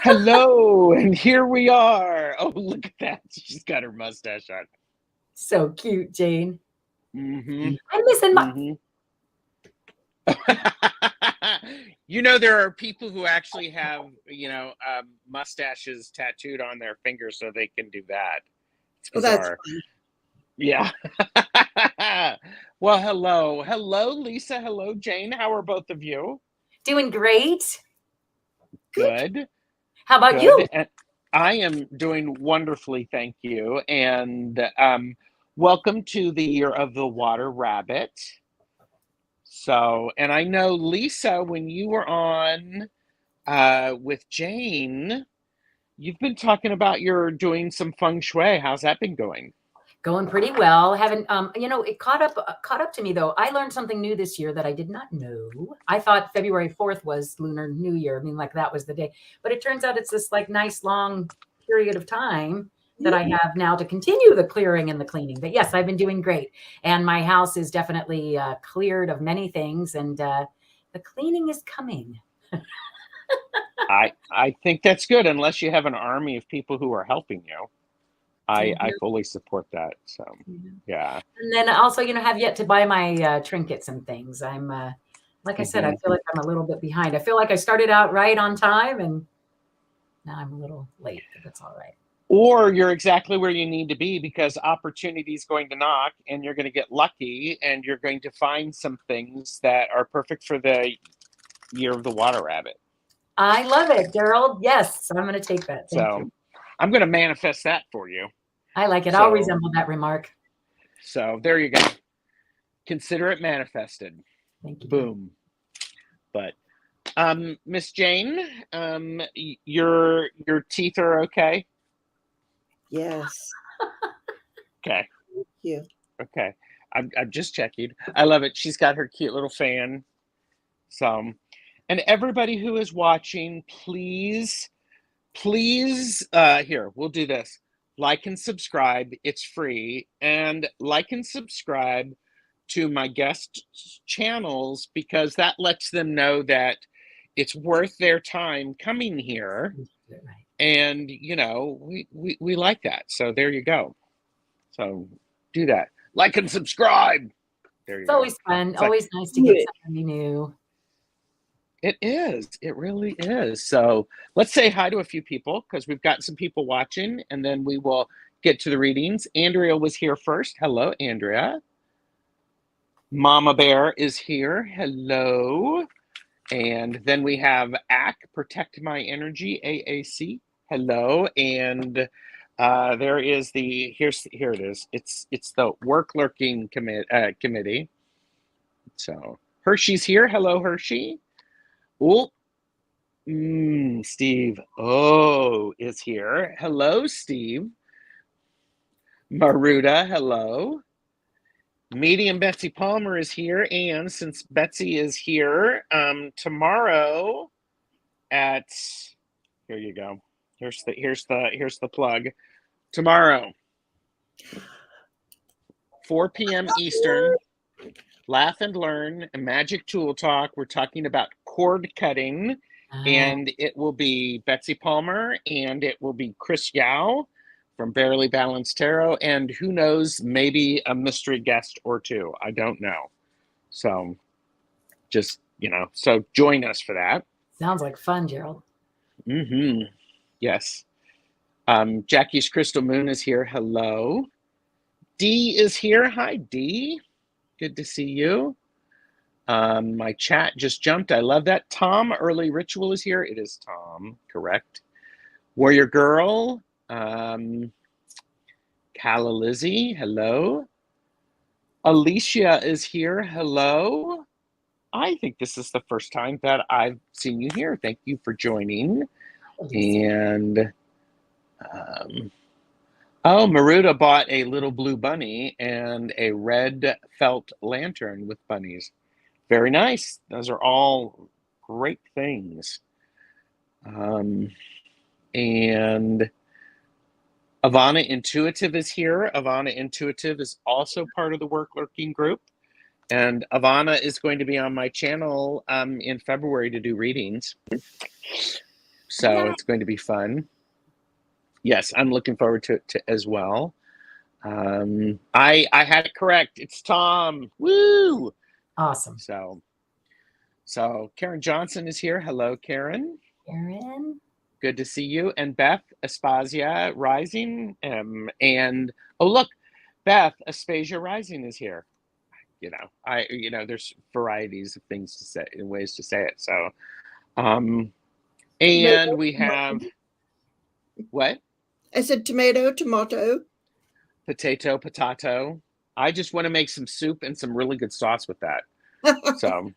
Hello, and here we are. Oh, look at that. She's got her mustache on. So cute, Jane. Mm-hmm. I'm missing my. Mm-hmm. There are people who actually have, mustaches tattooed on their fingers so they can do that. It's Well, that's bizarre. fun. Yeah. Well, hello. Hello, Lisa. Hello, Jane. How are both of you? Doing great. Good. How about Good. you? And I am doing wonderfully, thank you. And welcome to the Year of the Water Rabbit. So, and I know, Lisa, when you were on with Jane, you've been talking about you're doing some feng shui. How's that been going? Going pretty well. Haven't it caught up to me though. I learned something new this year that I did not know. I thought February 4th was Lunar New Year. I mean, like that was the day. But it turns out it's this like nice long period of time that I have now to continue the clearing and the cleaning. But yes, I've been doing great. And my house is definitely cleared of many things, and the cleaning is coming. I think that's good, unless you have an army of people who are helping you. I Mhm. fully support that. So, yeah. And then also, have yet to buy my trinkets and things. I'm like I said, I feel like I'm a little bit behind. I feel like I started out right on time, and now I'm a little late, but that's all right. Or you're exactly where you need to be, because opportunity is going to knock and you're going to get lucky and you're going to find some things that are perfect for the Year of the Water Rabbit. I love it, Gerald. Yes, I'm going to take that. Thank you. I'm going to manifest that for you. I like it. I'll resemble that remark. So there you go. Consider it manifested. Thank you. Boom. But Miss Jane, your teeth are okay? Yes. Okay. Thank you. Okay. I'm just checking. I love it. She's got her cute little fan. So, and everybody who is watching, please, here, we'll do this. Like and subscribe. It's free. And like and subscribe to my guest channels, because that lets them know that it's worth their time coming here. And, we like that. So there you go. So do that. Like and subscribe. There you It's go. always fun. It's like, always nice to get somebody new. It is. It really is. So let's say hi to a few people, because we've got some people watching, and then we will get to the readings. Andrea was here first. Hello, Andrea. Mama Bear is here. Hello. And then we have AC, Protect My Energy, AAC. Hello. And there is here it is. It's the Work Lurking Committee. So Hershey's here. Hello, Hershey. Oh, Steve is here. Hello, Steve. Maruda, hello. Medium Betsy Palmer is here, and since Betsy is here, tomorrow at here you go. Here's the plug. Tomorrow, 4 p.m. Eastern. Laugh and Learn, a Magic Tool Talk. We're talking about cord cutting, and it will be Betsy Palmer, and it will be Chris Yao from Barely Balanced Tarot, and who knows, maybe a mystery guest or two. I don't know. So just, so join us for that. Sounds like fun, Gerald. Mm-hmm. Yes. Jackie's Crystal Moon is here. Hello. Dee is here. Hi, Dee. Good to see you. My chat just jumped. I love that. Tom, Early Ritual is here. It is Tom, correct. Warrior Girl. Calla Lizzie, hello. Alicia is here. Hello. I think this is the first time that I've seen you here. Thank you for joining. And Maruda bought a little blue bunny and a red felt lantern with bunnies. Very nice. Those are all great things. And Ivana Intuitive is here. Ivana Intuitive is also part of the Work Lurking group. And Ivana is going to be on my channel in February to do readings. So Yay. it's going to be fun. Yes, I'm looking forward to it as well. I had it correct. It's Tom. Woo! Awesome. So Karen Johnson is here. Hello, Karen. Karen. Good to see you. And Beth Aspasia Rising. And oh look, Beth Aspasia Rising is here. There's varieties of things to say and ways to say it. So and we have what? I said tomato, tomato. Potato. I just want to make some soup and some really good sauce with that. So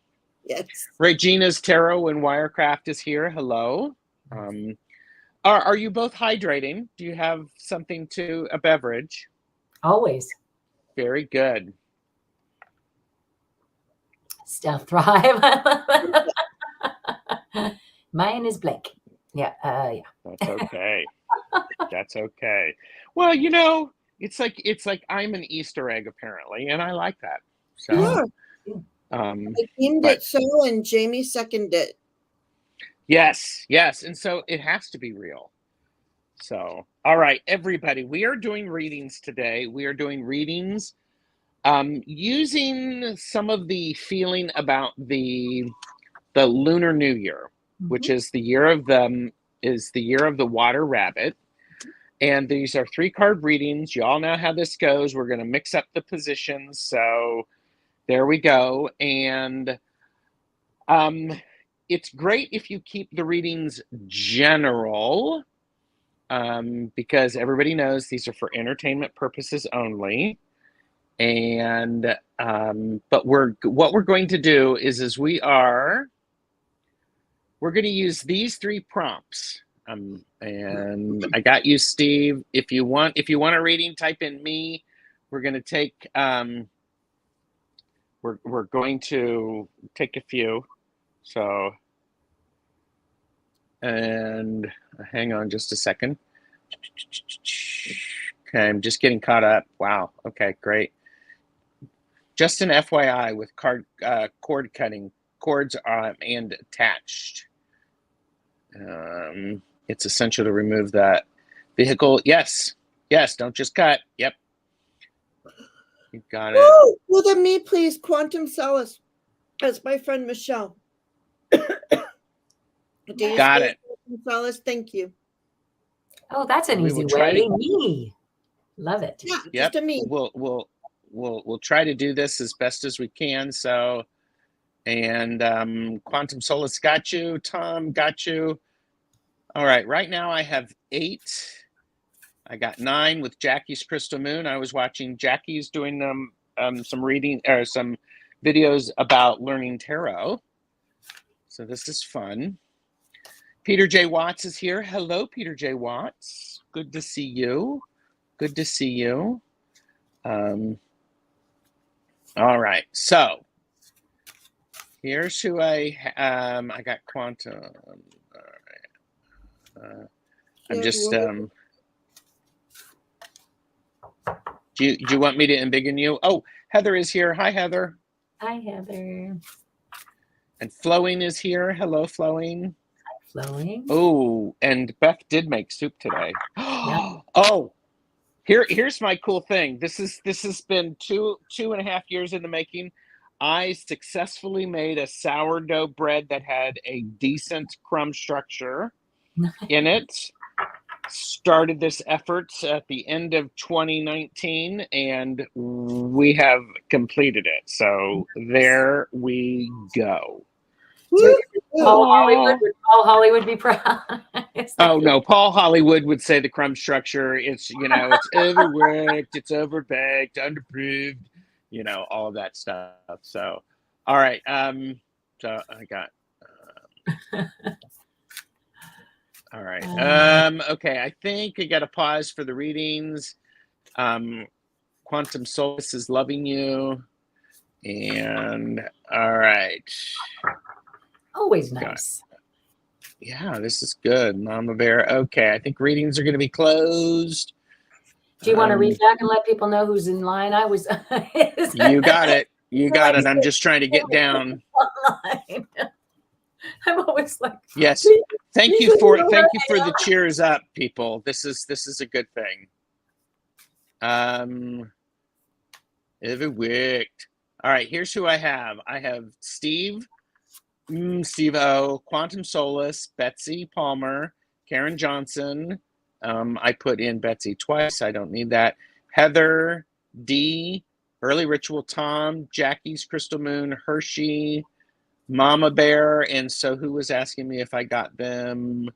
Yes. Regina's Tarot and Wirecraft is here. Hello. Are you both hydrating? Do you have something a beverage? Always. Very good. Stealth Thrive. Mine is blank. Yeah. That's okay. That's okay. Well, it's like I'm an Easter egg apparently, and I like that. So You are. I deemed it so, and Jamie seconded it. Yes, and so it has to be real. So, all right, everybody, we are doing readings today. We are doing readings using some of the feeling about the Lunar New Year, which is the year of the water rabbit. And these are 3-card readings. You all know how this goes. We're going to mix up the positions. So there we go. And it's great if you keep the readings general, because everybody knows these are for entertainment purposes only. And but what we're going to do is we're going to use these 3 prompts. And I got you, Steve. If you want a reading, type in me. We're going to take we're going to take a few. So, and hang on just a second. Okay, I'm just getting caught up. Wow. Okay, great. Just an FYI with cord cutting, cords and attached. It's essential to remove that vehicle. Yes, don't just cut. Yep. You got it. Oh, well, then me, please. Quantum Solace. That's my friend Michelle. Got it. Quantum Solace, thank you. Oh, that's an easy way. Me. Love it. Yeah, Yep. just a me. We'll try to do this as best as we can. So, and Quantum Solace got you. Tom got you. All right. Right now I have 8. I got 9 with Jackie's Crystal Moon. I was watching Jackie's doing some reading or some videos about learning tarot. So this is fun. Peter J. Watts is here. Hello, Peter J. Watts. Good to see you. Good to see you. All right. So here's who I got Quantum. All right. I'm just do you want me to embiggen you? Oh, Heather is here. Hi, Heather. Hi, Heather. And Flowing is here. Hello, Flowing. Hi, Flowing. Oh, and Beth did make soup today. Yeah. Oh, here's my cool thing. This has been 2.5 years in the making. I successfully made a sourdough bread that had a decent crumb structure in it. Started this effort at the end of 2019, and we have completed it. So there we go. Paul Hollywood be proud. Oh no, Paul Hollywood would say the crumb structure. It's it's overworked, it's overbaked, underproofed, all of that stuff. So, all right. So I got. All right. Okay, I think I got to pause for the readings. Quantum Solace is loving you. And all right. Always nice. Yeah, this is good. Mama Bear. Okay, I think readings are going to be closed. Do you want to read back and let people know who's in line? I was. You got it. You got it. I'm just trying to get down. I'm always like, Yes. Thank you for the cheers up, people. This is a good thing. It worked. All right, here's who I have. I have Steve, Steve O, Quantum Solace, Betsy Palmer, Karen Johnson. I put in Betsy twice. I don't need that. Heather, D, Early Ritual Tom, Jackie's Crystal Moon, Hershey, Mama Bear, and so who was asking me if I got them?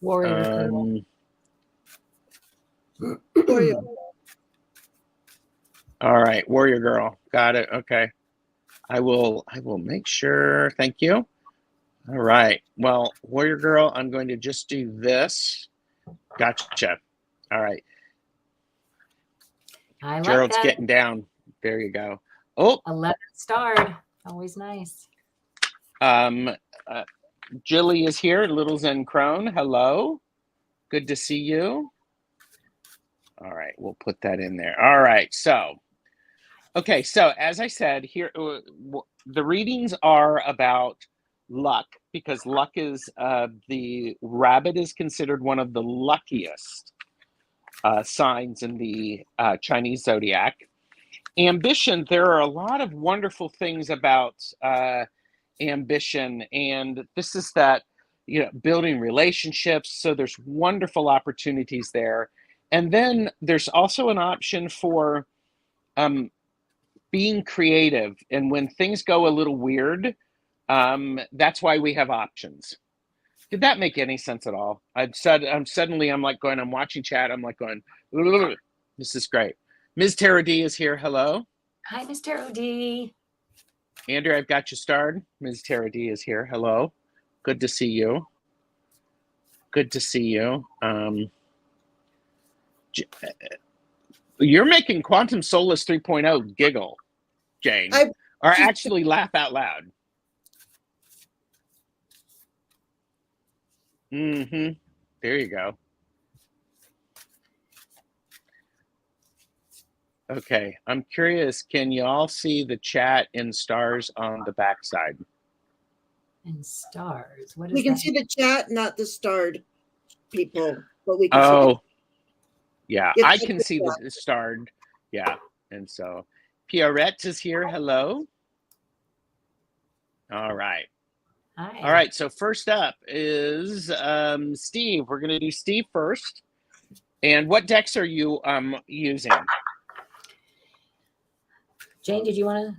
Warrior. Warrior. All right, Warrior Girl. Got it. Okay. I will make sure. Thank you. All right. Well, Warrior Girl, I'm going to just do this. Gotcha. All right. I like Gerald's that. getting down. There you go. Oh, 11 starred. Always nice. Jilly is here. Little Zen Crone. Hello. Good to see you. All right. We'll put that in there. All right. So, okay. So as I said, here, the readings are about luck, because luck is, the rabbit is considered one of the luckiest signs in the Chinese zodiac. Ambition, there are a lot of wonderful things about ambition, and this is that, building relationships. So there's wonderful opportunities there. And then there's also an option for being creative. And when things go a little weird, that's why we have options. Did that make any sense at all? I'm watching chat. I'm like going, this is great. Ms. Tara D is here. Hello. Hi, Miss Tara D. Andrew, I've got you starred. Ms. Tara D is here. Hello. Good to see you. Good to see you. You're making Quantum Solace 3.0 giggle, Jane, or actually laugh out loud. There you go. Okay, I'm curious, can you all see the chat in stars on the backside? In stars? What is We can that? see the chat, not the starred people, but we can see yeah, It's I like can the see the starred. Yeah, and so Pierrette is here. Hello. All right. Hi. All right, so first up is Steve. We're going to do Steve first. And what decks are you using? Jane, did you want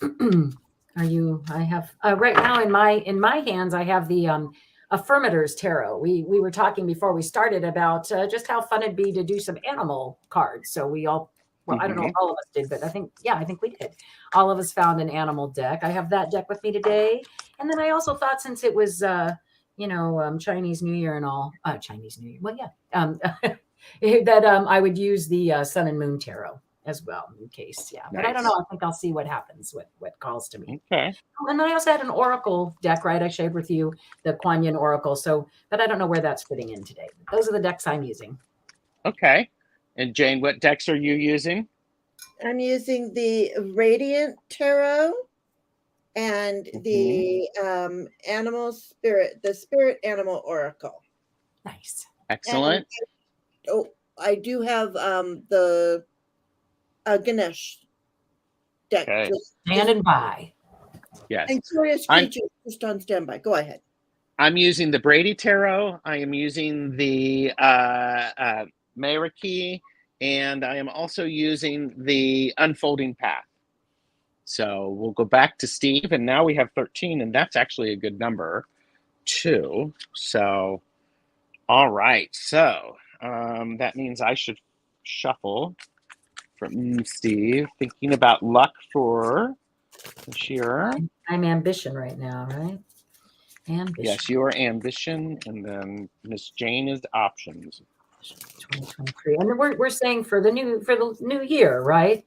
to? I have right now in my hands. I have the Affirmators Tarot. We were talking before we started about just how fun it'd be to do some animal cards. So we all, I don't know if all of us did, but I think we did. All of us found an animal deck. I have that deck with me today. And then I also thought, since it was Chinese New Year and all, Chinese New Year. Well, yeah, that I would use the Sun and Moon Tarot as well, in case. Yeah. But I don't know. I think I'll see what happens, what calls to me. Okay. And I also had an Oracle deck, right? I shared with you the Kuan Yin Oracle. So, but I don't know where that's fitting in today. Those are the decks I'm using. Okay. And Jane, what decks are you using? I'm using the Radiant Tarot and the Animal Spirit, the Spirit Animal Oracle. Nice. Excellent. And, I do have the Ganesh deck. Okay. Standing by. Yes. And Curious Creatures just on standby. Go ahead. I'm using the Brady Tarot. I am using the Mariki, and I am also using the Unfolding Path. So we'll go back to Steve, and now we have 13, and that's actually a good number too. So, all right. So that means I should shuffle from Steve, thinking about luck for this year. I'm ambition right now, right? Ambition. Yes, you are ambition, and then Miss Jane is options. 2023, and we're saying for the new year, right?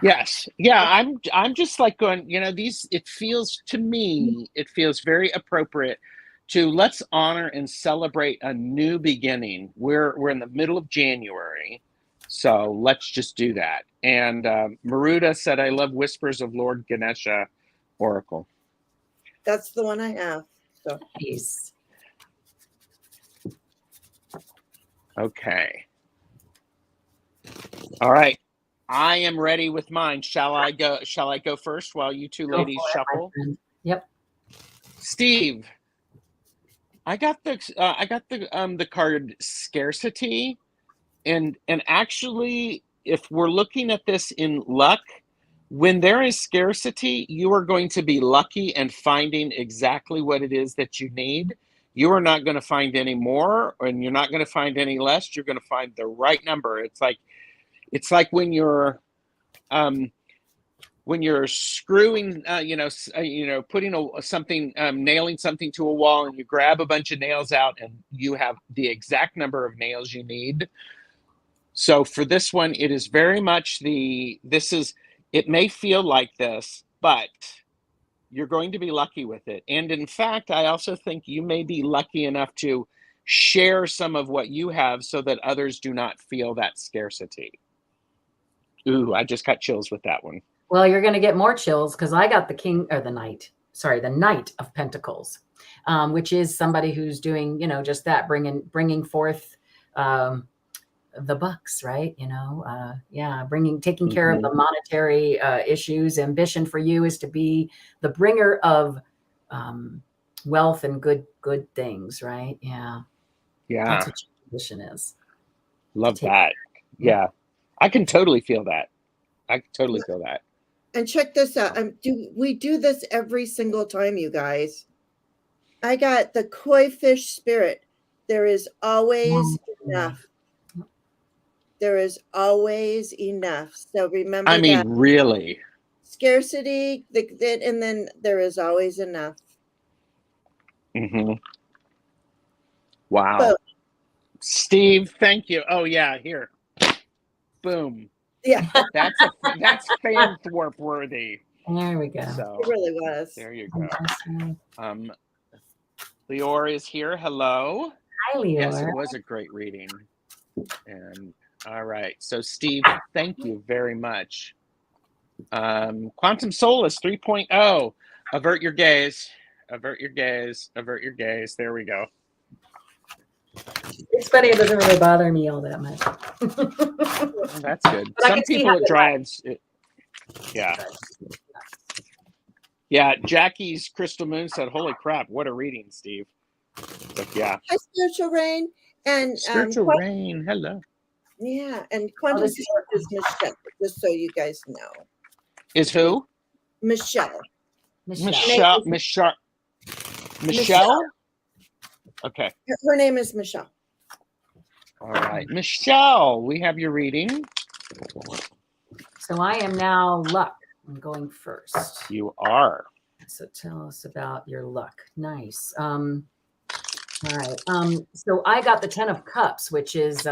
Yes, yeah. I'm just like going. It feels to me, it feels very appropriate to let's honor and celebrate a new beginning. We're in the middle of January, so let's just do that. And Maruda said, "I love Whispers of Lord Ganesha Oracle." That's the one I have. So Nice. Okay. All right. I am ready with mine. Shall I go first while you two Go ladies for it, my shuffle? friend. Yep. Steve, I got the card scarcity, and actually, if we're looking at this in luck, when there is scarcity, you are going to be lucky and finding exactly what it is that you need. You are not going to find any more, and you're not going to find any less. You're going to find the right number. It's like when you're screwing, putting something, nailing something to a wall, and you grab a bunch of nails out, and you have the exact number of nails you need. So for this one, it is very much it may feel like this, but you're going to be lucky with it. And in fact, I also think you may be lucky enough to share some of what you have so that others do not feel that scarcity. Ooh, I just got chills with that one. Well, you're going to get more chills because I got the Knight of Pentacles, which is somebody who's doing, just that, bringing forth the bucks, right? Taking care of the monetary issues. Ambition for you is to be the bringer of wealth and good things, right? Yeah. That's what your ambition is. Love that. Yeah. I can totally feel that. I can totally feel that. And check this out. We do this every single time, you guys. I got the koi fish spirit. There is always enough. There is always enough. So remember that. I mean, really. Scarcity, and then there is always enough. Mm-hmm. Wow. Boom. Steve, thank you. Oh, yeah, here. Boom. Yeah. That's fan thwarp worthy. There we go. So, it really was. There you go. Leor is here. Hello. Hi, Leor. Yes, it was a great reading. And all right. So, Steve, thank you very much. Quantum Solace 3.0. Avert your gaze. Avert your gaze. Avert your gaze. There we go. It's funny. It doesn't really bother me all that much. Oh, that's good. But some people it drives. Yeah. Yeah. Jackie's Crystal Moon said, "Holy crap, what a reading, Steve." But yeah. Hi, Spiritual Rain. And Spiritual Rain. Hello. Yeah. And Quantum Solace is Michelle, just so you guys know. Is who? Michelle. Michelle. Okay. Her name is Michelle. All right. Michelle, we have your reading. So I am now luck. I'm going first. You are. So tell us about your luck. Nice. All right. So I got the 10 of Cups, which is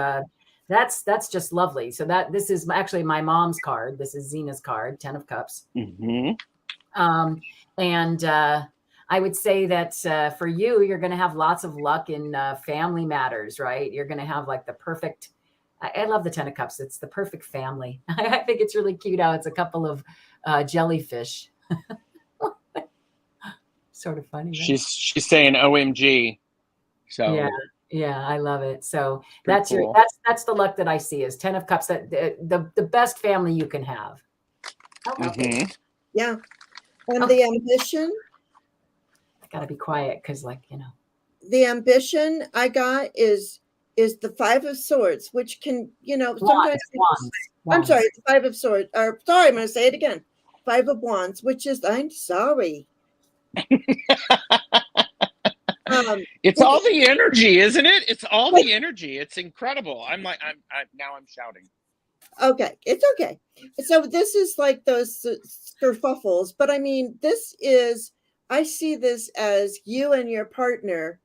that's just lovely. So this is actually my mom's card. This is Zina's card, 10 of Cups. Mm-hmm. And I would say that for you, you're going to have lots of luck in family matters, right? You're going to have like the perfect. I love the 10 of Cups. It's the perfect family. I think it's really cute how it's a couple of jellyfish. Sort of funny. Right? She's saying OMG. So yeah, I love it. So that's cool. that's the luck that I see is 10 of Cups. That the best family you can have. Mm-hmm. Yeah, and the ambition. I gotta be quiet because, the ambition I got is the 5 of Swords, which can, sometimes. Wands. I'm sorry, the 5 of Swords. Or sorry, I'm going to say it again. 5 of Wands, which is I'm sorry. It's all the energy, isn't it? It's all the energy. It's incredible. I'm shouting. Okay, it's okay. So this is like those kerfuffles, but I mean, I see this as you and your partner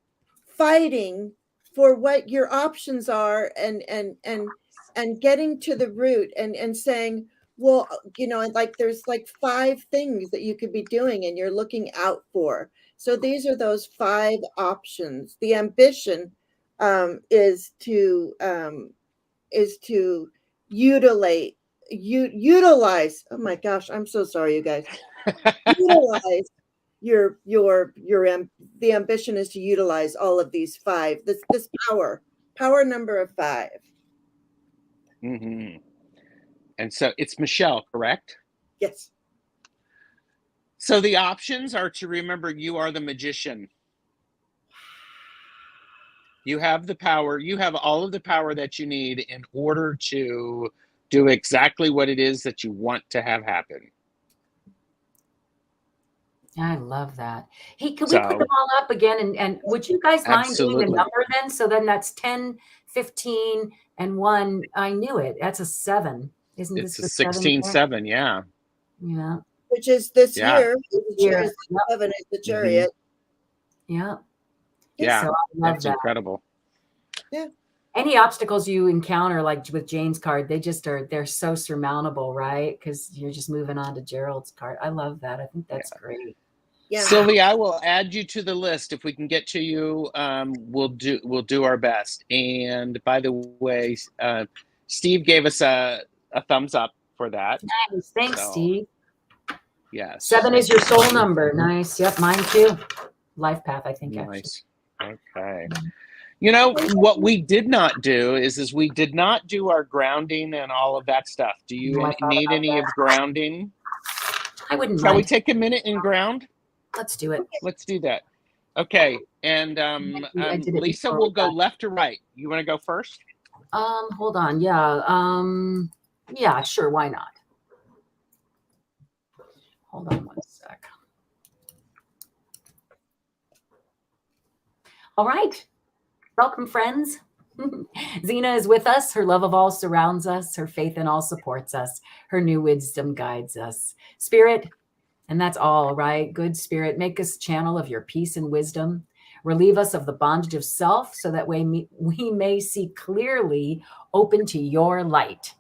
fighting for what your options are and getting to the root and saying, well, like there's like 5 things that you could be doing and you're looking out for. So these are those 5 options. The ambition is to utilize. Oh my gosh, I'm so sorry, you guys. Utilize the ambition is to utilize all of these 5. This power power number of 5. Mm-hmm. And so it's Michelle, correct? Yes. So the options are to remember you are the magician. You have the power. You have all of the power that you need in order to do exactly what it is that you want to have happen. I love that. Hey, could we put them So, all up again? And would you guys mind doing the absolutely. number then? So then that's 10, 15, and 1. I knew it. That's a 7. Isn't this It's a the 7 year? 16-7, yeah. Yeah. Which is this Yeah. year. The Year. is Yep. 7 is the chariot. Yeah. Yeah. So I love That's that. incredible. Yeah. Any obstacles you encounter, like with Jane's card, they're so surmountable, right? Because you're just moving on to Gerald's card. I love that. I think that's great. Yeah. Sylvie, I will add you to the list. If we can get to you, we'll do our best. And by the way, Steve gave us a thumbs up for that. Nice. Thanks, So, Steve. yes. 7 is your soul number. Nice. Yep, mine too. Life path, I think. Nice. Okay. You know, what we did not do is we did not do our grounding and all of that stuff. Do you need any of grounding? I wouldn't Shall we mind. take a minute and ground? Let's do it. Let's do that. Okay. And Lisa will go left to right. You want to go first? Hold on. Yeah. Yeah, sure. Why not? Hold on 1 sec. All right. Welcome, friends. Zina is with us. Her love of all surrounds us. Her faith in all supports us. Her new wisdom guides us. Spirit, and that's all, right? Good Spirit, make us channel of your peace and wisdom. Relieve us of the bondage of self so that we may see clearly, open to your light.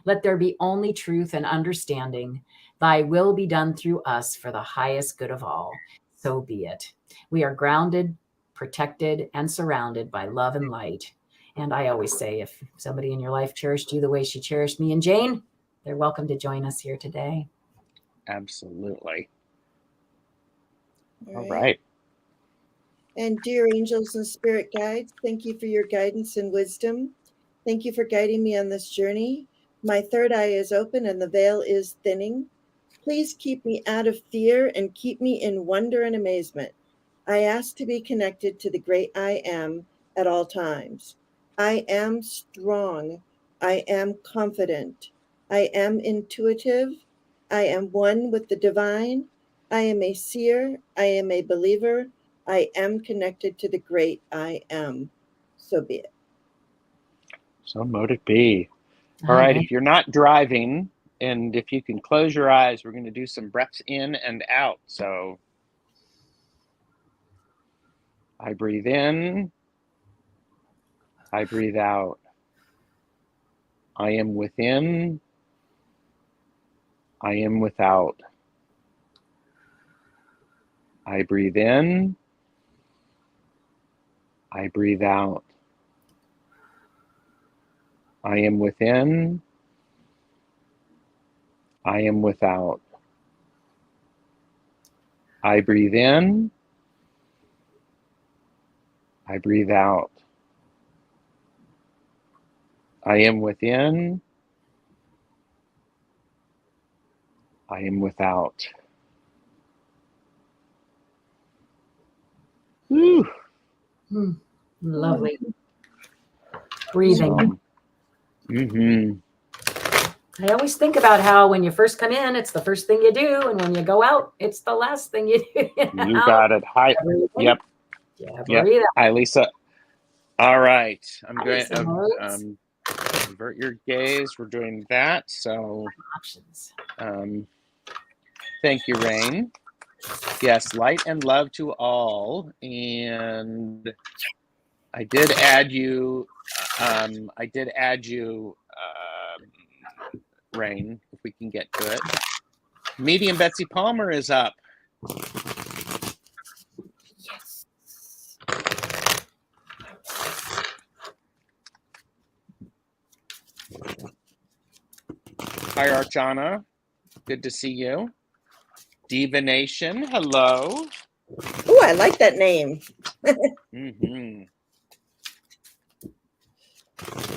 Let there be only truth and understanding. Thy will be done through us for the highest good of all. So be it. We are grounded, protected, and surrounded by love and light. And I always say, if somebody in your life cherished you the way she cherished me and Jane, they're welcome to join us here today. Absolutely. All All right. And dear angels and spirit guides, thank you for your guidance and wisdom. Thank you for guiding me on this journey. My third eye is open and the veil is thinning. Please keep me out of fear and keep me in wonder and amazement. I ask to be connected to the great I am at all times. I am strong. I am confident. I am intuitive. I am one with the divine. I am a seer. I am a believer. I am connected to the great I am. So be it. So mote it be. All right. If you're not driving, and if you can close your eyes, we're going to do some breaths in and out. So I breathe in. I breathe out. I am within. I am without. I breathe in. I breathe out. I am within. I am without. I breathe in. I breathe out. I am within. I am without. Whew. Lovely. Breathing. I always think about how when you first come in, it's the first thing you do. And when you go out, it's the last thing you do. You got it. Hi. Yep. Yep. Hi, Lisa. All right. I'm going to invert your gaze. We're doing that. So thank you, Rain. Yes, light and love to all. And I did add you. Rain, if we can get to it. Medium Betsy Palmer is up. Yes. Hi, Archana. Good to see you. Divination, hello. Oh, I like that name.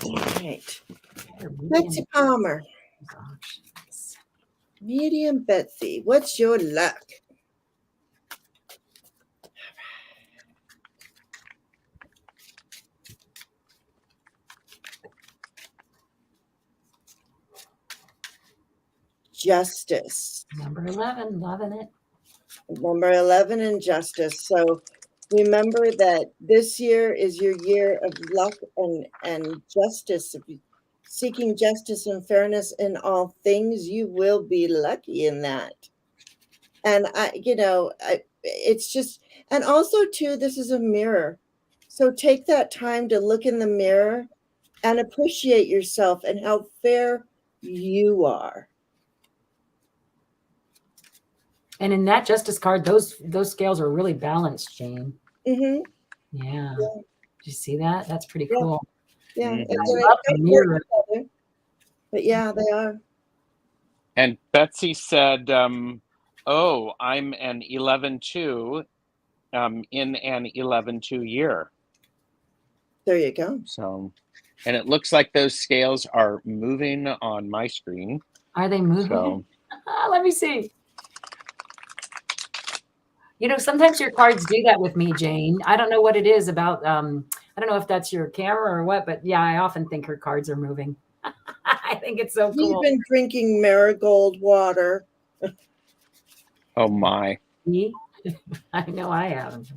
All right. Betsy Palmer. Medium Betsy, what's your luck? Justice. Number 11, loving it. Number 11 in justice. So remember that this year is your year of luck and justice. If you seeking justice and fairness in all things, you will be lucky in that. And it's just, and also too, this is a mirror. So take that time to look in the mirror and appreciate yourself and how fair you are. And in that justice card, those scales are really balanced, Jane. Mm-hmm. Yeah. Did you see that? That's pretty Yeah. cool. Yeah. Mhm. I love the mirror. But yeah, they are. And Betsy said, oh, I'm an 11-2 in an 11-2 year. There you go. So, and it looks like those scales are moving on my screen. Are they moving? So, let me see. You know, sometimes your cards do that with me, Jane. I don't know what it is about. I don't know if that's your camera or what, but yeah, I often think her cards are moving. I think it's so cool. You've been drinking marigold water. oh my. Me? I know I haven't.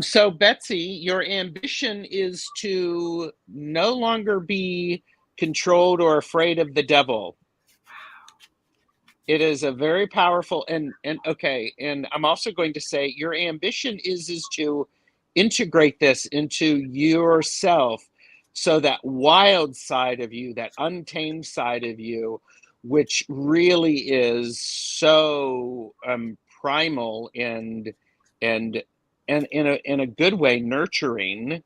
So Betsy, your ambition is to no longer be controlled or afraid of the devil. It is a very powerful and okay, and I'm also going to say your ambition is to integrate this into yourself, so that wild side of you, that untamed side of you, which really is so primal and in a good way nurturing.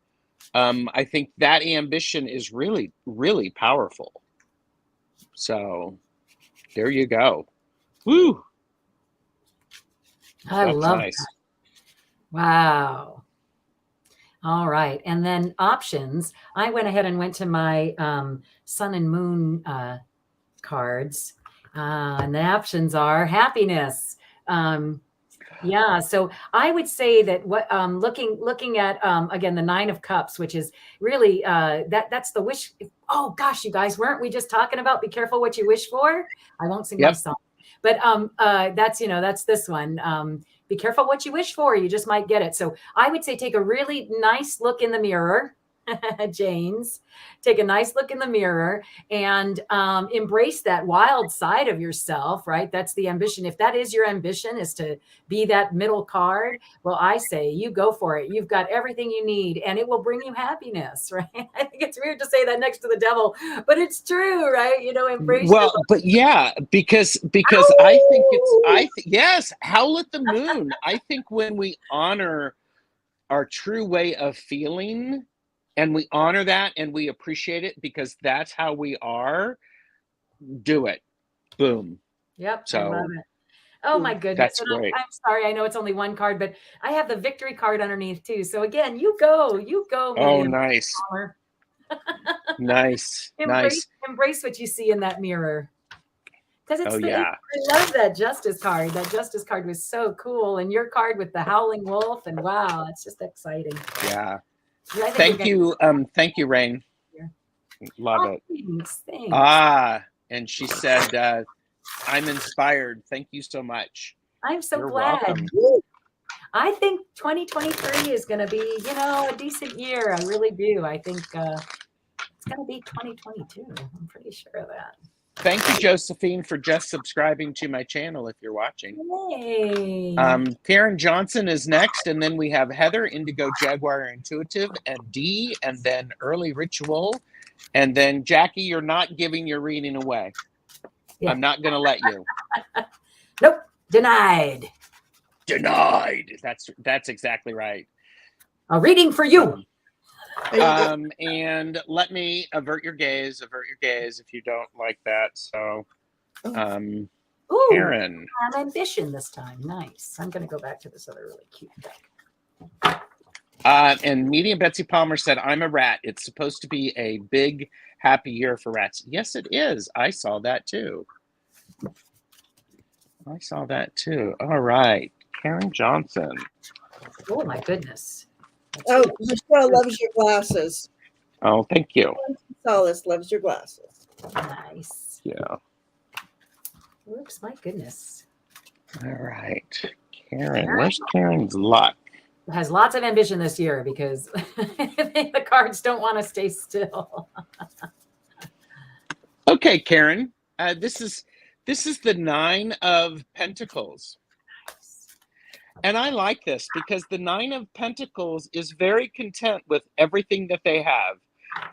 I think that ambition is really, really powerful. So there you go. Woo! I That's love nice. that. Wow. All right. And then options. I went ahead and went to my sun and moon cards. And the options are happiness. Yeah. So I would say that what looking at again the 9 of Cups, which is really that's the wish. Oh gosh, you guys, weren't we just talking about be careful what you wish for? I won't sing my song, but that's this one. Be careful what you wish for. You just might get it. So I would say take a really nice look in the mirror. Janes, take a nice look in the mirror and embrace that wild side of yourself, right? That's the ambition. If that is your ambition, is to be that middle card, well, I say you go for it. You've got everything you need and it will bring you happiness, right? I think it's weird to say that next to the devil, but it's true, right? You know, embrace. Well, but yeah, because I think yes, howl at the moon. I think when we honor our true way of feeling, and we honor that and we appreciate it because that's how we are, do it. Boom. Yep. So I love it. Oh my goodness. That's and great. I'm sorry. I know it's only one card, but I have the victory card underneath too. So again, you go. Oh, nice. Nice. Embrace what you see in that mirror. Because yeah. I love that justice card. That justice card was so cool. And your card with the howling wolf. And wow, it's just exciting. Yeah. Thank you. Thank you, Rain. Love it. Thanks. And she said, I'm inspired. Thank you so much. I'm so You're glad. welcome. I think 2023 is going to be, a decent year. I really do. I think it's going to be 2022. I'm pretty sure of that. Thank you, Josephine, for just subscribing to my channel if you're watching. Yay. Karen Johnson is next, and then we have Heather, Indigo Jaguar Intuitive, and Dee, and then Early Ritual, and then Jackie, you're not giving your reading away. Yeah. I'm not going to let you. Nope. Denied. That's exactly right. A reading for you. And let me avert your gaze if you don't like that. So, Karen. Ambition this time. Nice. I'm going to go back to this other really cute deck. And Medium Betsy Palmer said, I'm a rat. It's supposed to be a big, happy year for rats. Yes, it is. I saw that too. All right. Karen Johnson. Oh my goodness. Oh, Michelle loves your glasses. Oh, thank you. Solace loves your glasses. Nice. Yeah. Whoops, my goodness. All right. Karen, where's Karen's luck? Has lots of ambition this year because the cards don't want to stay still. Okay, Karen. This is the 9 of Pentacles. And I like this because the 9 of Pentacles is very content with everything that they have.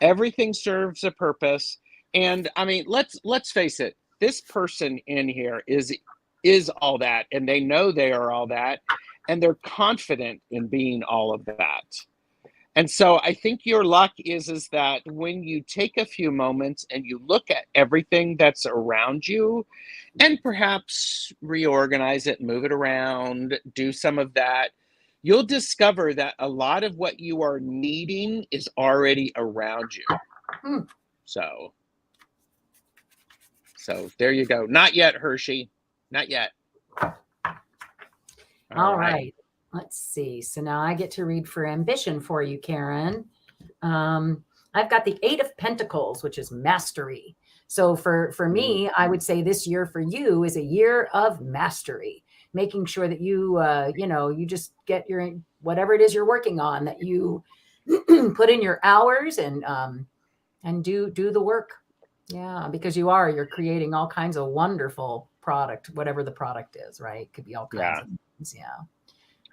Everything serves a purpose. And I mean, let's face it. This person in here is all that, and they know they are all that, and they're confident in being all of that. And so I think your luck is that when you take a few moments and you look at everything that's around you and perhaps reorganize it, move it around, do some of that, you'll discover that a lot of what you are needing is already around you. So there you go. Not yet, Hershey. Not yet. All right. Let's see. So now I get to read for ambition for you, Karen. I've got the 8 of Pentacles, which is mastery. So for me, I would say this year for you is a year of mastery, making sure that you, you just get your, whatever it is you're working on, that you put in your hours and do the work. Yeah, because you're creating all kinds of wonderful product, whatever the product is, right? Could be all kinds of things. Yeah.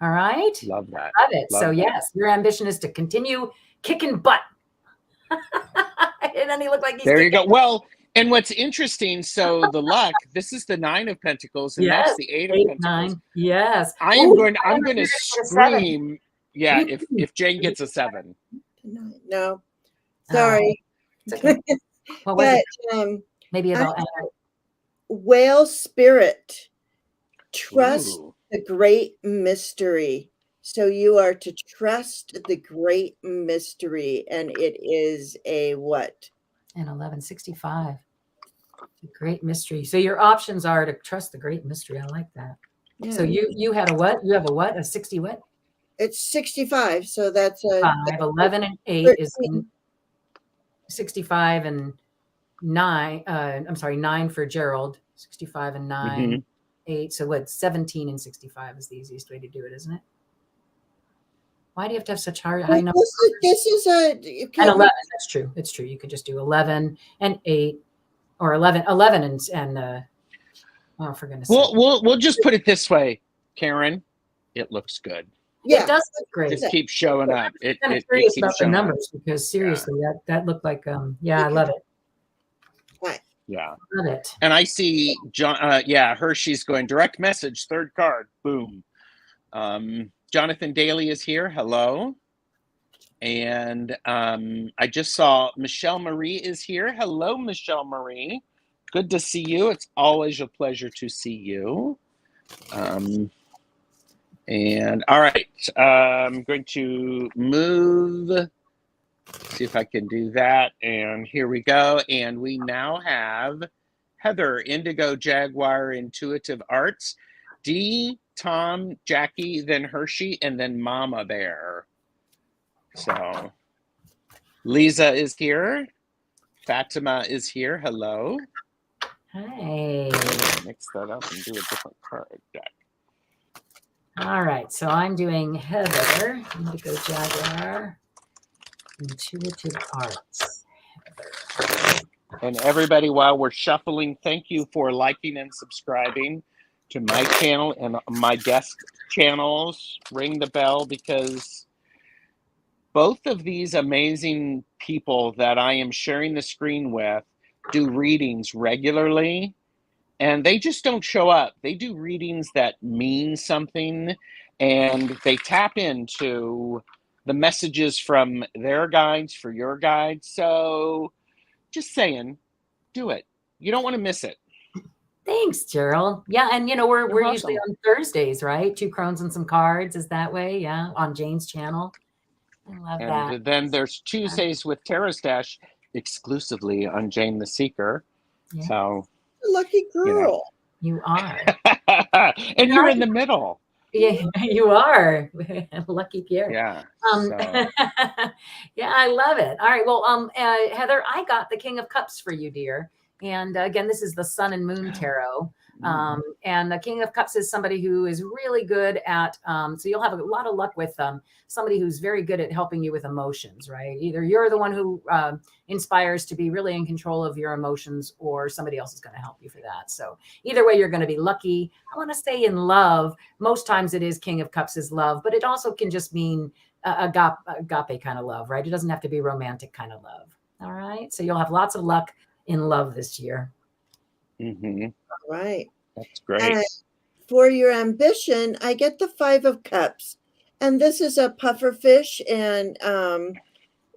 All right. Love that. Love it. So yes, your ambition is to continue kicking butt. And then he looked like he's there you go. Well, and what's interesting, so the luck, this is the 9 of Pentacles, and that's the 8 of Pentacles. 9. Yes. I'm going to scream. Yeah, if Jane gets a 7. No. Sorry. Okay. What was it? Maybe about whale spirit. Trust the great mystery. So you are to trust the great mystery, and it is a what? An 1165. The great mystery. So your options are to trust the great mystery. I like that. Yeah. So you had a what? You have a what? A 60 what? It's 65. So that's a 5. 11 and 8 is 65 and 9. I'm sorry, 9 for Gerald. 65 and 9. 8. So what? 17 and 65 is the easiest way to do it, isn't it? Why do you have to have such high numbers? This is and 11. That's true. It's true. You could just do 11 and 8, or 11 and oh, for goodness' sake. We'll just put it this way, Karen. It looks good. Yeah, it does look great. Just keep showing up. I'm kind of curious about the numbers because seriously, that looked like I love it. What? Yeah, love it. And I see John. Hershey's going direct message, 3rd card. Boom. Jonathan Daly is here. Hello. And I just saw Michelle Marie is here. Hello, Michelle Marie. Good to see you. It's always a pleasure to see you. And all right, I'm going to move. See if I can do that. And here we go. And we now have Heather, Indigo Jaguar, Intuitive Arts, D, Tom, Jackie, then Hershey, and then Mama Bear. So Lisa is here. Fatima is here. Hello. Hi. Mix that up and do a different card deck. All right. So I'm doing Heather, Indigo Jaguar, Intuitive Arts. Heather. And everybody, while we're shuffling, thank you for liking and subscribing to my channel and my guest channels. Ring the bell, because both of these amazing people that I am sharing the screen with do readings regularly, and they just don't show up. They do readings that mean something, and they tap into the messages from their guides for your guides. So just saying, do it. You don't want to miss it. Thanks, Gerald. Yeah, and we're usually on Thursdays, right? 2 crones and some cards is that way. Yeah, on Jane's channel. I love And that. then there's Tuesdays with Tara Stash exclusively on Jane the Seeker. Yeah, So, Lucky you know. girl. you are. And you're in the middle. Yeah, you are. Lucky Pierre. Yeah. Um, So, yeah, I love it. All right. Well, Heather, I got the King of Cups for you, dear. And again, this is the Sun and Moon Tarot. And the King of Cups is somebody who is really good at, so you'll have a lot of luck with somebody who's very good at helping you with emotions, right? Either you're the one who inspires to be really in control of your emotions, or somebody else is going to help you for that. So either way, you're going to be lucky. I want to stay in love. Most times it is King of Cups is love, but it also can just mean agape kind of love, right? It doesn't have to be romantic kind of love. All right. So you'll have lots of luck in love this year. All right. That's great. And for your ambition, I get the 5 of Cups. And this is a puffer fish, and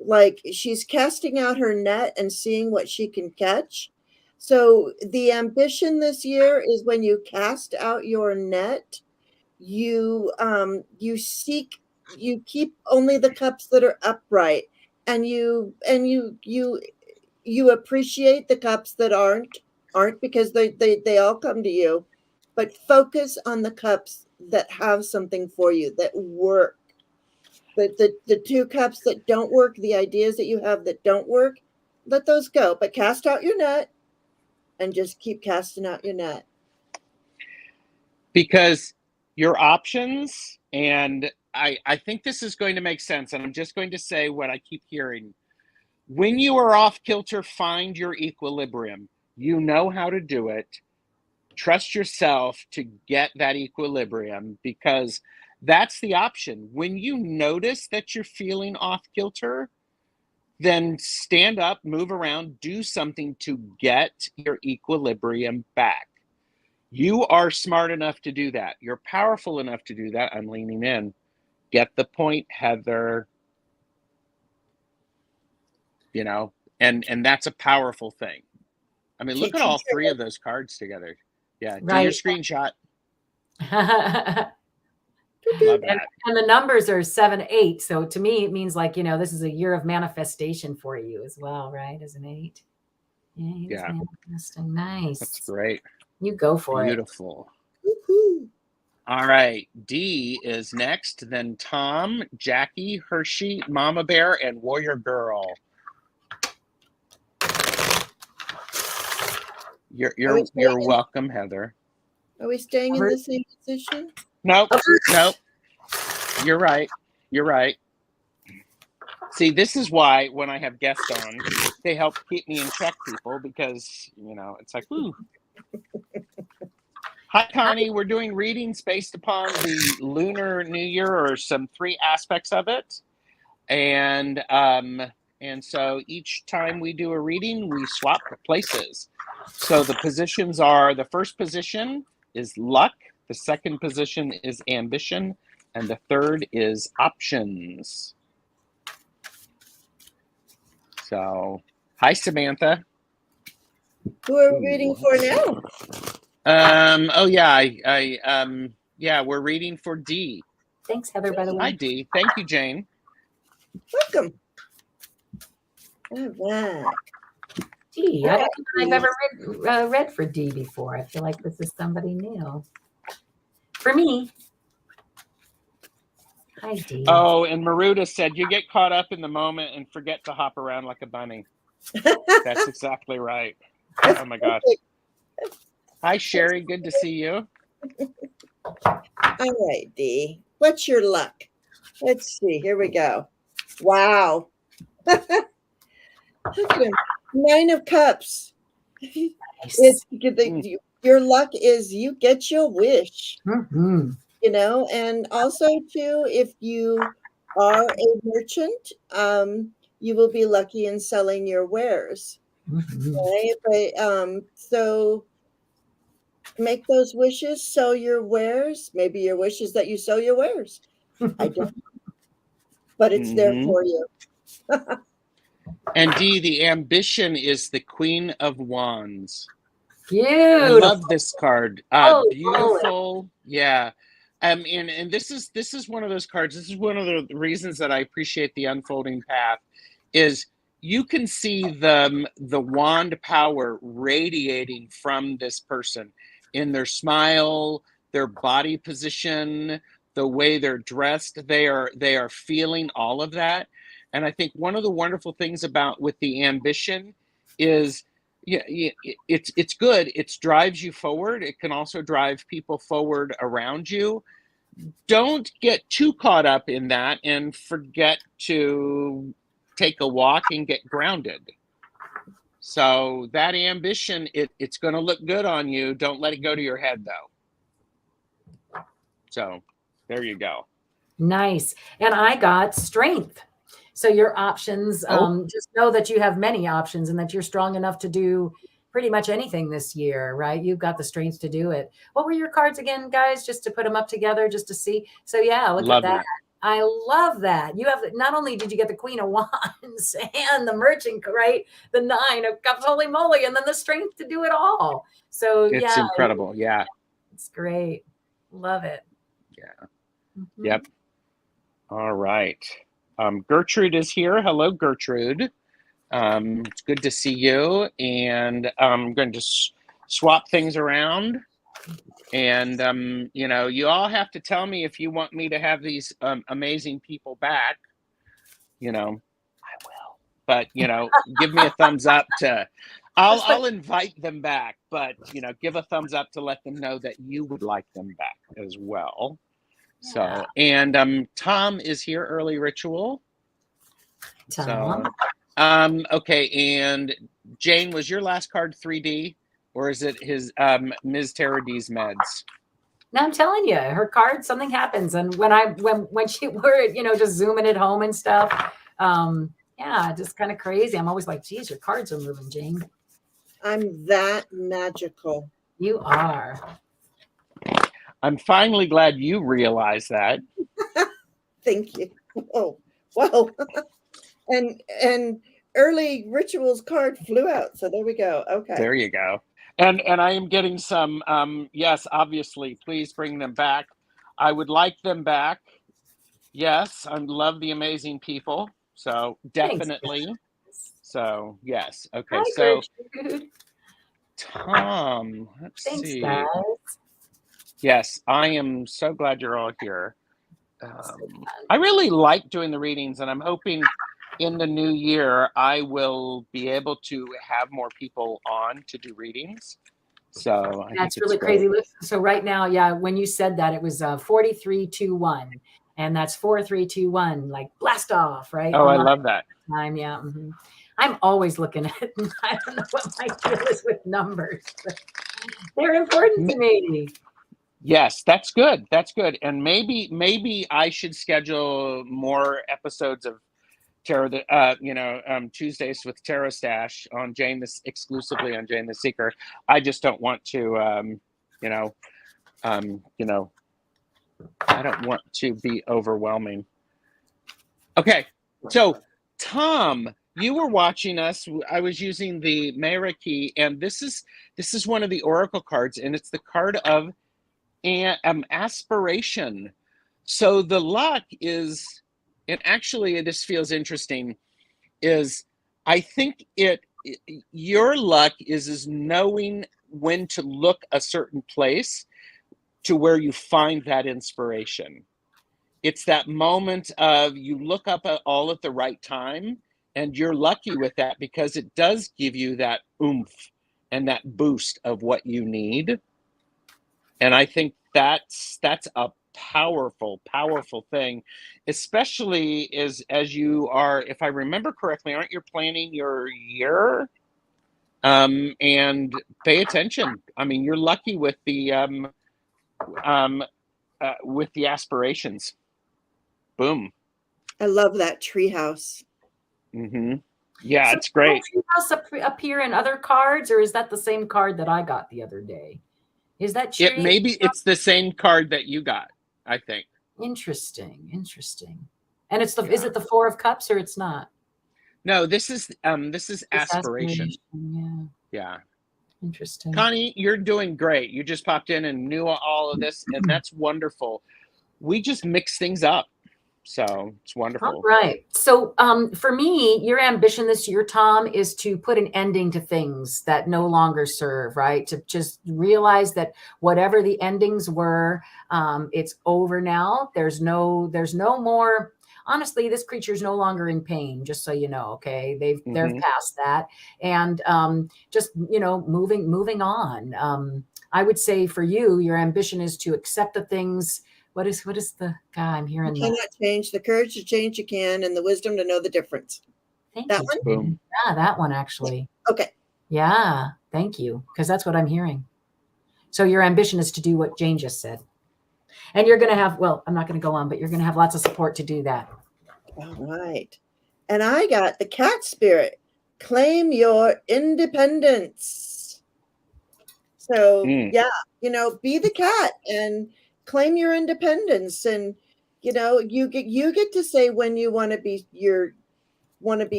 like she's casting out her net and seeing what she can catch. So the ambition this year is when you cast out your net, you keep only the cups that are upright, and you appreciate the cups that aren't because they all come to you, but focus on the cups that have something for you, that work. The 2 cups that don't work, the ideas that you have that don't work, let those go, but cast out your net and just keep casting out your net. Because your options, and I think this is going to make sense, and I'm just going to say what I keep hearing. When you are off kilter, find your equilibrium. You know how to do it. Trust yourself to get that equilibrium, because that's the option. When you notice that you're feeling off kilter, then stand up, move around, do something to get your equilibrium back. You are smart enough to do that. You're powerful enough to do that. I'm leaning in. Get the point, Heather. You know, and that's a powerful thing. I mean, look at all 3 of those cards together. Yeah, do your screenshot. Love that. And the numbers are 7, 8. So to me, it means like, this is a year of manifestation for you as well, right? As an 8. Yeah. Manifesting. Nice. That's great. You go for it. Beautiful. Woo-hoo. All right. D is next. Then Tom, Jackie, Hershey, Mama Bear, and Warrior Girl. You're welcome, Heather. Are we staying in the same position? Nope. You're right. See, this is why when I have guests on, they help keep me in check, people, because it's like, ooh. Hi, Connie. We're doing readings based upon the Lunar New Year, or some 3 aspects of it, and so each time we do a reading, we swap places. So the positions are: the first position is luck, the second position is ambition, and the third is options. So, hi, Samantha. Who are we reading for now? Oh yeah, yeah, we're reading for D. Thanks, Heather, by the way. Hi, D. Thank you, Jane. Welcome. All right. D. I don't think I've ever read for D before. I feel like this is somebody new. For me. Hi, D. Oh, and Maruda said, you get caught up in the moment and forget to hop around like a bunny. That's exactly right. Oh, my gosh. Hi, Sherry. Good to see you. All right, D. What's your luck? Let's see. Here we go. Wow. Look at him. 9 of Cups. Nice. Your luck is you get your wish. Mm-hmm. And also too, if you are a merchant, you will be lucky in selling your wares. Mm-hmm. Right? But so make those wishes, sell your wares. Maybe your wish is that you sell your wares. I don't know. But it's there for you. And D, the ambition is the Queen of Wands. Beautiful. I love this card. Beautiful. Yeah. and this is one of those cards. This is one of the reasons that I appreciate the unfolding path, is you can see the wand power radiating from this person in their smile, their body position, the way they're dressed. They are feeling all of that. And I think one of the wonderful things about with the ambition is, yeah, it's good. It drives you forward. It can also drive people forward around you. Don't get too caught up in that and forget to take a walk and get grounded. So that ambition, it's going to look good on you. Don't let it go to your head, though. So there you go. Nice. And I got strength. So your options, just know that you have many options and that you're strong enough to do pretty much anything this year, right? You've got the strength to do it. What were your cards again, guys? Just to put them up together, just to see. So yeah, look at that. I love that. You have, not only did you get the Queen of Wands and the Merchant, right? The Nine of Cups, holy moly, and then the strength to do it all. So it's incredible. Yeah. It's great. Love it. Yeah. Mm-hmm. Yep. All right. Gertrude is here. Hello, Gertrude. It's good to see you. And I'm going to swap things around. And, you all have to tell me if you want me to have these amazing people back. I will. But, give me a thumbs up to... I'll invite them back. But, give a thumbs up to let them know that you would like them back as well. Yeah. So, and Tom is here, Early Ritual. Tom. So, okay, and Jane, was your last card 3D? Or is it his Ms. Tara D's meds? No, I'm telling you, her card, something happens. And when she were, just zooming it home and stuff, just kind of crazy. I'm always like, geez, your cards are moving, Jane. I'm that magical. You are. I'm finally glad you realize that. Thank you. Oh, well. and Early Rituals card flew out. So there we go. Okay. There you go. And I am getting some, yes, obviously, please bring them back. I would like them back. Yes, I love the amazing people. So definitely. Thanks. So, yes. Okay. Hi, so, Gertrude. Tom, let's Thanks, see. Guys. Yes, I am so glad you're all here. I really like doing the readings, and I'm hoping in the new year, I will be able to have more people on to do readings. So that's really crazy. So right now, yeah, when you said that, it was 4321, and that's 4321, like blast off, right? Oh, I love that. Time, yeah. Mm-hmm. I'm always looking at it. I don't know what my deal is with numbers, but they're important to me. Yes, that's good. That's good. And maybe I should schedule more episodes of Tarot, Tuesdays with Tarot Stash on Jane, exclusively on Jane the Seeker. I just don't want to, I don't want to be overwhelming. Okay, so Tom, you were watching us. I was using the Mera key, and this is one of the Oracle cards, and it's the card of aspiration. So the luck is. And actually, this feels interesting, is I think your luck is knowing when to look a certain place to where you find that inspiration. It's that moment of you look up all at the right time, and you're lucky with that because it does give you that oomph and that boost of what you need. And I think that's a powerful thing, especially as you are, if I remember correctly, aren't you planning your year? And pay attention. I mean, you're lucky with the aspirations. Boom. I love that treehouse. Mm-hmm. Yeah, so it's great. Does treehouse appear in other cards, or is that the same card that I got the other day? Is that tree? Maybe it's the same card that you got, I think. Interesting. And it's is it the Four of Cups, or it's not? No, this is aspiration. Yeah. Yeah. Interesting. Connie, you're doing great. You just popped in and knew all of this, and that's wonderful. We just mix things up. So it's wonderful. All right. So for me, your ambition this year, Tom, is to put an ending to things that no longer serve, right? To just realize that whatever the endings were, it's over now. There's no more. Honestly, this creature is no longer in pain, just so you know. Okay. They're past that. And just, moving on. I would say for you, your ambition is to accept the things. What is the guy I'm hearing? You cannot change. The courage to change you can, and the wisdom to know the difference. Thank That you. one? Boom. Yeah, that one actually. Okay. Yeah, thank you. Because that's what I'm hearing. So your ambition is to do what Jane just said. And you're going to have, well, I'm not going to go on, but you're going to have lots of support to do that. All right. And I got the cat spirit. Claim your independence. So, yeah, be the cat and claim your independence. And, you get to say when you want to be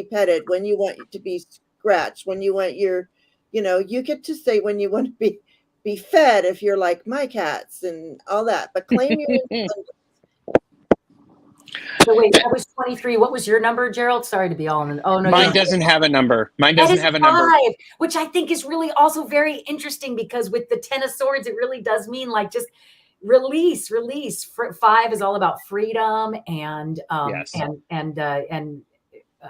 petted, when you want to be scratched, when you want you get to say when you want to be fed if you're like my cats and all that. But claim your independence. So wait, that was 23. What was your number, Gerald? Sorry to be all in. Oh no, Mine doesn't have a number. Mine doesn't have a number. 5, which I think is really also very interesting because with the 10 of Swords, it really does mean like just release. 5 is all about freedom and Yes. and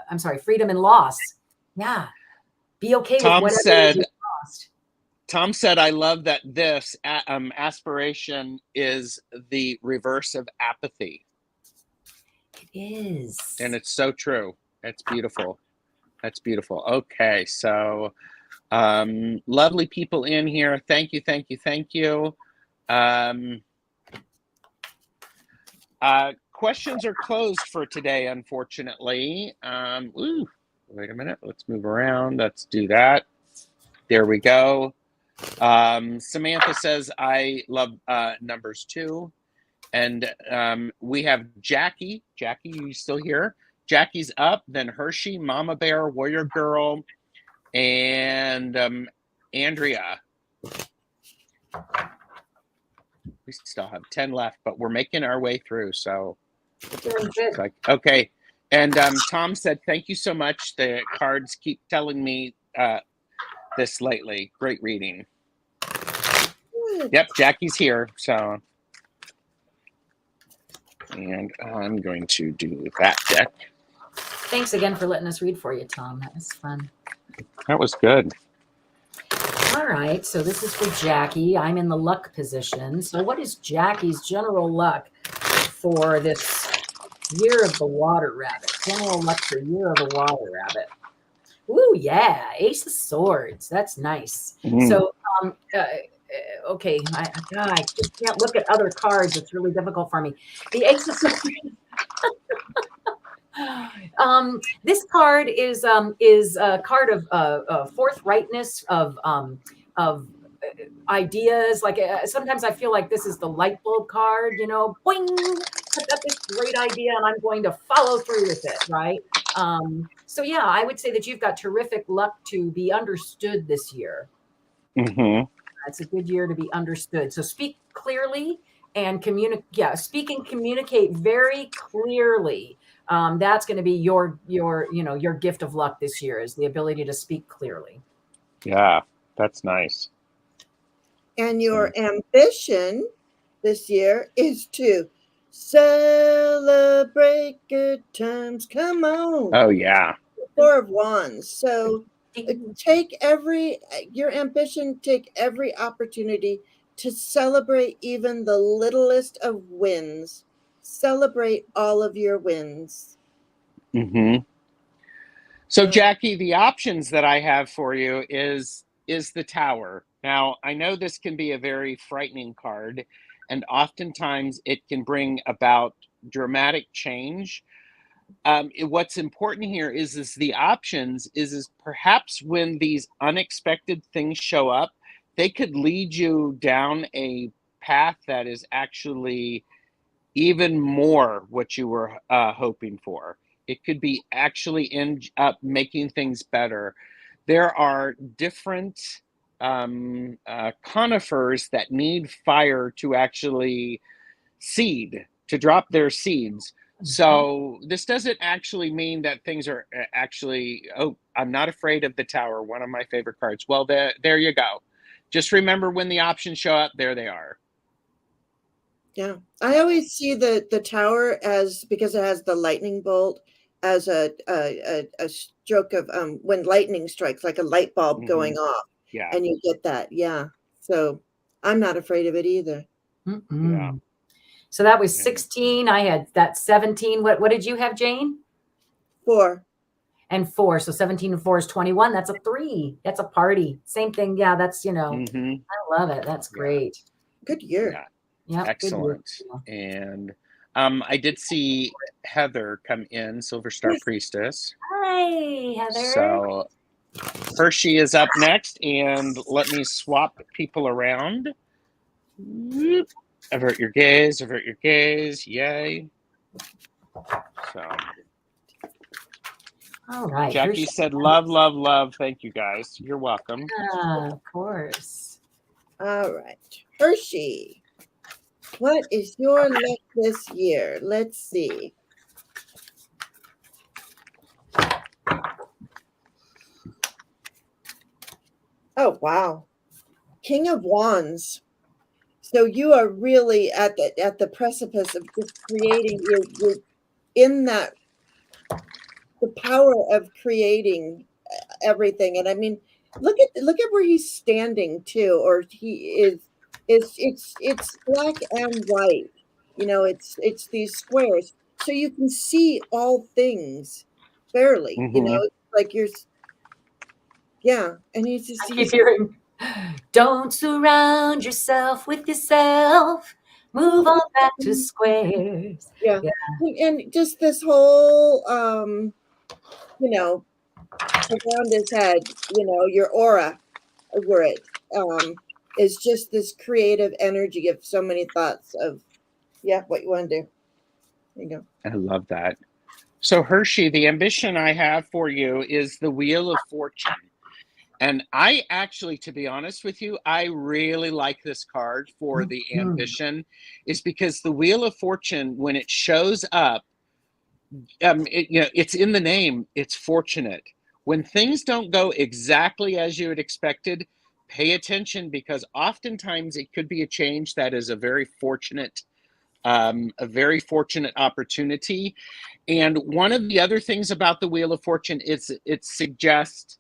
I'm sorry, freedom and loss. Yeah, be okay Tom with whatever said, you lost. Tom said, I love that this aspiration is the reverse of apathy. It is. And it's so true. It's beautiful. That's beautiful. Okay, so lovely people in here. Thank you. Questions are closed for today, unfortunately. Wait a minute. Let's move around. Let's do that. There we go. Samantha says, I love numbers too. And we have Jackie. Jackie, you still here? Jackie's up. Then Hershey, Mama Bear, Warrior Girl, and Andrea. We still have 10 left, but we're making our way through. So, like, okay. And Tom said, thank you so much. The cards keep telling me this lately. Great reading. Yep, Jackie's here. So, and I'm going to do that deck. Thanks again for letting us read for you, Tom. That was fun. That was good. All right, so this is for Jackie. I'm in the luck position. So what is Jackie's general luck for this year of the water rabbit? General luck for year of the water rabbit. Ooh, yeah, Ace of Swords. That's nice. So, okay, I just can't look at other cards. It's really difficult for me. The Ace of Swords. This card is a card of forthrightness, of ideas. Like sometimes I feel like this is the light bulb card, boing, I've got this great idea and I'm going to follow through with it, right? So yeah, I would say that you've got terrific luck to be understood this year. It's a good year to be understood. So speak clearly and communicate. Yeah, speak and communicate very clearly. That's going to be your gift of luck this year, is the ability to speak clearly. Yeah, that's nice. And your ambition this year is to celebrate good times. Come on. Oh, yeah. Four of Wands. So take every opportunity to celebrate even the littlest of wins. Celebrate all of your wins. So, Jackie, the options that I have for you is the Tower. Now, I know this can be a very frightening card, and oftentimes it can bring about dramatic change. What's important here is the options is perhaps when these unexpected things show up, they could lead you down a path that is actually even more what you were hoping for. It could be actually end up making things better. There are different conifers that need fire to actually to drop their seeds. So this doesn't actually mean that things are actually, oh, I'm not afraid of the tower, one of my favorite cards. Well, there you go. Just remember when the options show up, there they are. Yeah. I always see the tower as, because it has the lightning bolt, as a stroke of when lightning strikes, like a light bulb going off. Yeah. And you get that. Yeah. So I'm not afraid of it either. Yeah. So that was 16. I had that 17. What did you have, Jane? 4. And 4. So 17 and 4 is 21. That's a 3. That's a party. Same thing. Yeah, that's, I love it. That's great. Good year. Yeah. Yeah. Excellent. And I did see Heather come in, Silver Star Priestess. Hi, Heather. So Hershey is up next, and let me swap people around. Avert your gaze, yay. So all right. Jackie said love, love, love. Thank you guys. You're welcome. Of course. All right. Hershey, what is your luck this year? Let's see. Oh, wow. King of Wands. So you are really at the precipice of just creating. You're in that, the power of creating everything. And I mean, look at where he's standing too, or he is. It's black and white. It's these squares, so you can see all things fairly. It's like and he's just. I keep hearing, don't surround yourself with yourself. Move on back to squares. Yeah. And just this whole, around his head, your aura over it, is just this creative energy of so many thoughts of, what you want to do. There you go. I love that. So Hershey, the ambition I have for you is the Wheel of Fortune. And I actually, to be honest with you, I really like this card for the ambition, is because the Wheel of Fortune, when it shows up, it's in the name, it's fortunate. When things don't go exactly as you had expected, pay attention, because oftentimes it could be a change that is a very fortunate opportunity. And one of the other things about the Wheel of Fortune is it suggests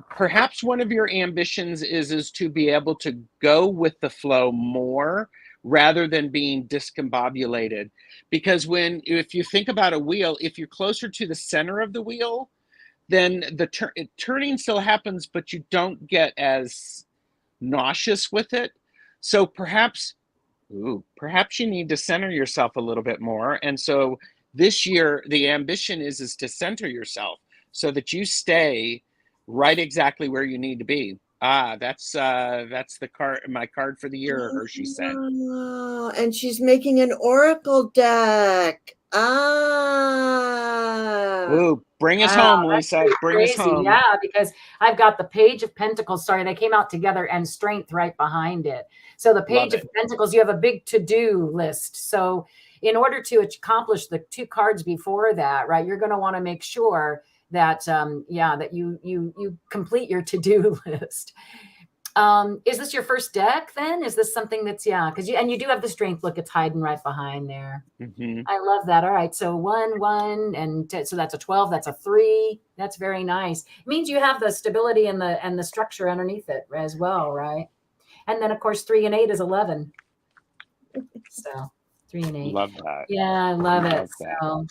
perhaps one of your ambitions is to be able to go with the flow more rather than being discombobulated. Because if you think about a wheel, if you're closer to the center of the wheel, then the turning still happens, but you don't get as nauseous with it. So perhaps you need to center yourself a little bit more. And so this year, the ambition is to center yourself so that you stay right exactly where you need to be. That's the card, my card for the year, Hershey said. And she's making an oracle deck. Ooh, bring us home, Lisa. Bring us home. Yeah, because I've got the Page of Pentacles. Sorry, they came out together, and Strength right behind it. So the Page of Pentacles, you have a big to-do list. So in order to accomplish the 2 cards before that, right, you're going to want to make sure that that you complete your to-do list. Is this your first deck then? Is this something that's because you do have the Strength. Look, it's hiding right behind there. I love that. All right, so 1 and so that's a 12. That's a 3. That's very nice. It means you have the stability and the structure underneath it as well, right? And then of course 3 and 8 is 11. So 3 and 8. Love that. Yeah, I love it. So.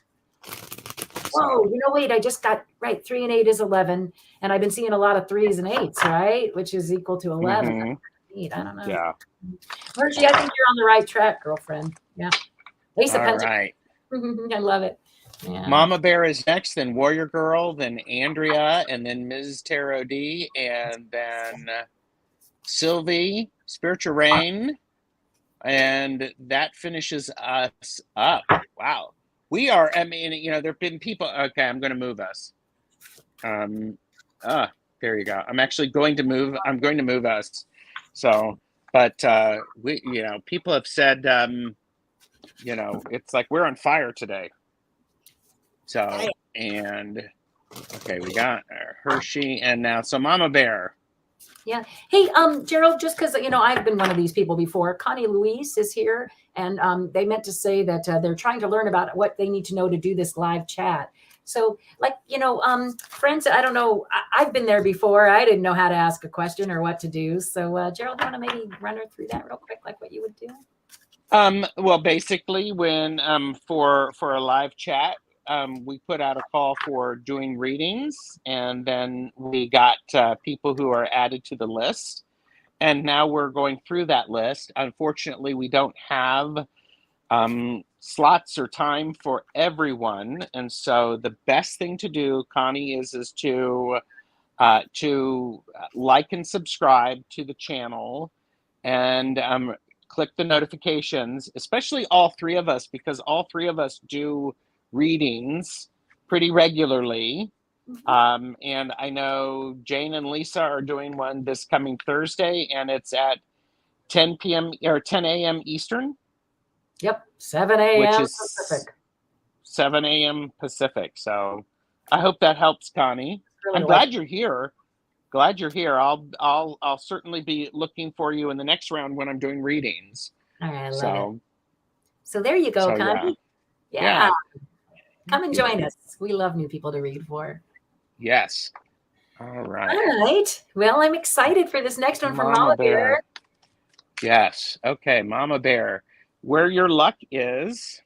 Whoa, wait, I just got right. 3 and 8 is 11. And I've been seeing a lot of 3s and 8s, right? Which is equal to 11. I don't know. Yeah. Hershey, I think you're on the right track, girlfriend. Yeah. Ace of Pentacles. Right. I love it. Yeah. Mama Bear is next, then Warrior Girl, then Andrea, and then Ms. Tarot D, and then Sylvie, Spiritual Rain. And that finishes us up. Wow. We are, there have been people, okay, I'm going to move us. There There you go. I'm actually going to move. I'm going to move us. So, but we, people have said, it's like we're on fire today. So, and okay, we got Hershey, and now so Mama Bear. Yeah. Hey, Gerald, just because, I've been one of these people before. Connie Louise is here, and they meant to say that they're trying to learn about what they need to know to do this live chat. So, friends, I don't know. I've been there before. I didn't know how to ask a question or what to do. So, Gerald, you want to maybe run her through that real quick, like what you would do? Well, basically, when for a live chat, we put out a call for doing readings, and then we got people who are added to the list. And now we're going through that list. Unfortunately, we don't have slots or time for everyone. And so the best thing to do, Connie, is to like and subscribe to the channel, and click the notifications, especially all three of us, because all three of us do readings pretty regularly. And I know Jane and Lisa are doing one this coming Thursday, and it's at 10 p.m. or 10 a.m. Eastern. Yep, 7 a.m. Which is Pacific. 7 a.m. Pacific. So I hope that helps, Connie. Really I'm glad you're here. Glad you're here. I'll certainly be looking for you in the next round when I'm doing readings. I love it. So there you go, Connie. Yeah. Come and join us. We love new people to read for. Yes. All right. All right. Well, I'm excited for this next one from Mama Bear. Yes. Okay, Mama Bear. Where your luck is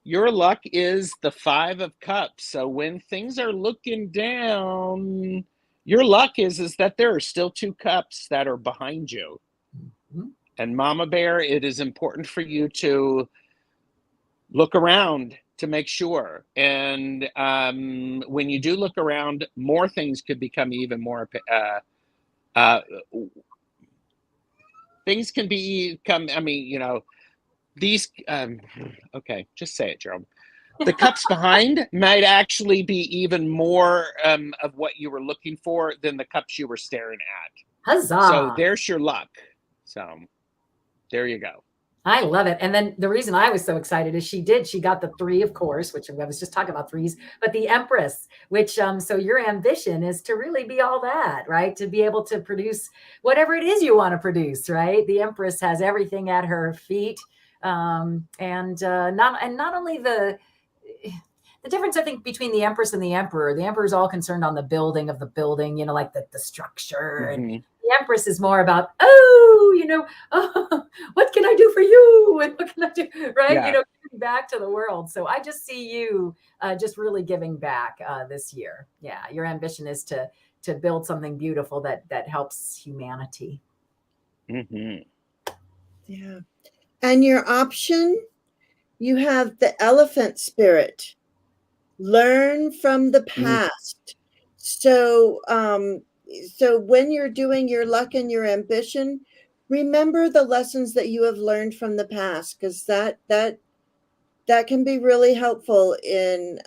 the 5 of Cups. So when things are looking down, your luck is that there are still 2 cups that are behind you. Mm-hmm. And Mama Bear, it is important for you to look around to make sure. And when you do look around, more things could become even more things can become, these, okay, just say it, Jerome. The cups behind might actually be even more of what you were looking for than the cups you were staring at. Huzzah! So there's your luck. So there you go. I love it. And then the reason I was so excited is she got the 3, of course, which I was just talking about 3s, but the Empress, which, so your ambition is to really be all that, right? To be able to produce whatever it is you want to produce, right? The Empress has everything at her feet. Not only the difference, I think, between the Empress and the Emperor is all concerned on the building of the building, like the structure. Mm-hmm. And the Empress is more about, what can I do for you? And what can I do? Right. Yeah. Giving back to the world. So I just see you just really giving back this year. Yeah. Your ambition is to build something beautiful that helps humanity. Mm-hmm. Yeah. And your option, you have the elephant spirit. Learn from the past. Mm-hmm. So when you're doing your luck and your ambition, remember the lessons that you have learned from the past, because that can be really helpful in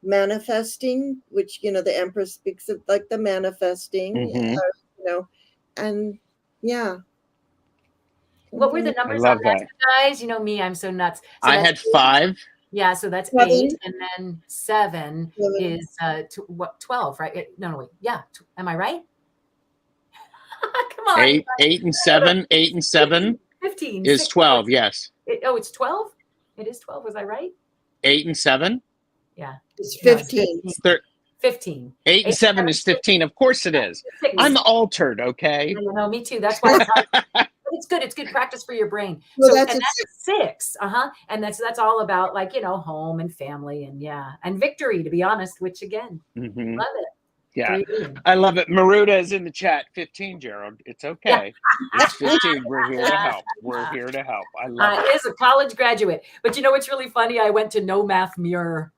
manifesting, which, the Empress speaks of, like the manifesting, mm-hmm. And yeah. What were the numbers on that, guys? You know me, I'm so nuts. So I had 5. Yeah, so that's 8, and then 7 is 12, right? No, wait. Yeah, am I right? Come on. 8 and 7. 8 and 7. 15 is 12. Yes. It's 12. It is 12. Was I right? 8 and 7. Yeah, it's 15. 15. 8 and 7 is 15. Of course it is. I'm altered. Okay. No, me too. That's why. It's good. It's good practice for your brain. Well, that's 6. And that's all about, home and family and victory, to be honest, which again, mm-hmm. love it. Yeah, I love it. Maruda is in the chat. 15, Gerald. It's okay. Yeah. It's 15. We're here to help. We're here to help. I love it. Is a college graduate. But you know what's really funny? I went to No Math Mirror.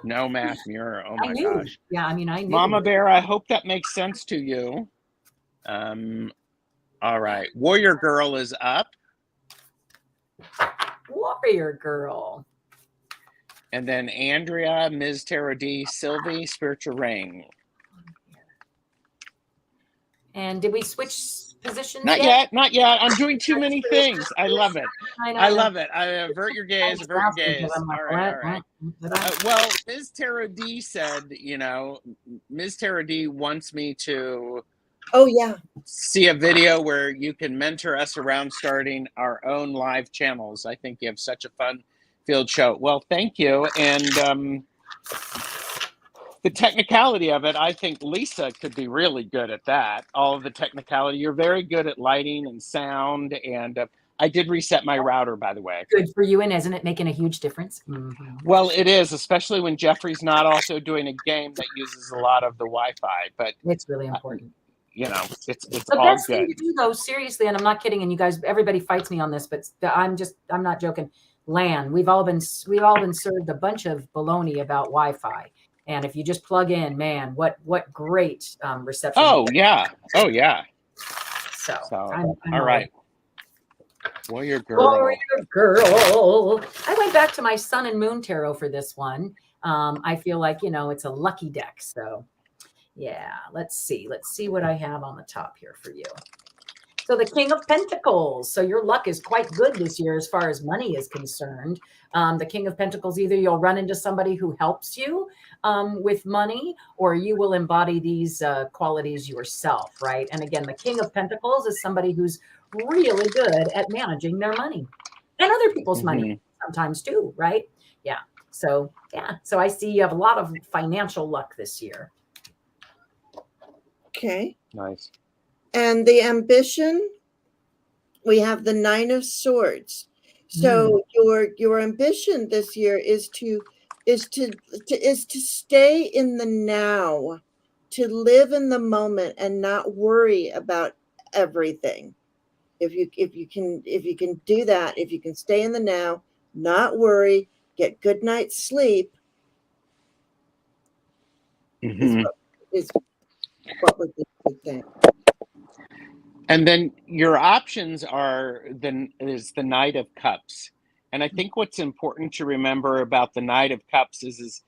No Math Mirror. Oh my gosh. Yeah, I knew. Mama Bear, I hope that makes sense to you. All right. Warrior Girl is up. Warrior Girl. And then Andrea, Ms. Tarot D, Sylvie, Spiritual Rain. And did we switch positions Not yet? yet, not yet. I'm doing too many things. I love it. I know. I love it. I avert your gaze, avert your gaze. I'm like, All right, all right. Well, Ms. Tarot D said, you know, Ms. Tarot D wants me to Oh, yeah. see a video where you can mentor us around starting our own live channels. I think you have such a fun field show. Well, thank you. And the technicality of it, I think Lisa could be really good at that. All of the technicality. You're very good at lighting and sound. And I did reset my router, by the way. Good for you, and isn't it making a huge difference? Mm-hmm. Well, it is, especially when Jeffrey's not also doing a game that uses a lot of the Wi-Fi. But it's really important. You know, it's the all best good. thing to do, though, seriously, and I'm not kidding. And you guys, everybody fights me on this, but I'm not joking. LAN. We've all been served a bunch of baloney about Wi-Fi. And if you just plug in, man, what great reception. Oh, yeah. Oh, yeah. So I'm all right. Warrior girl. Warrior girl. I went back to my Sun and Moon Tarot for this one. I feel like, you know, it's a lucky deck. So, yeah, let's see. Let's see what I have on the top here for you. So the King of Pentacles. So your luck is quite good this year as far as money is concerned. The King of Pentacles, either you'll run into somebody who helps you with money, or you will embody these qualities yourself, right? And again, the King of Pentacles is somebody who's really good at managing their money and other people's money sometimes too, right? Yeah. So, yeah. So I see you have a lot of financial luck this year. Okay. Nice. And the ambition, we have the Nine of Swords. So your ambition this year is to stay in the now, to live in the moment and not worry about everything. If you can do that, if you can stay in the now, not worry, get good night's sleep, is what would be the thing. And then your options is the Knight of Cups. And I think what's important to remember about the Knight of Cups is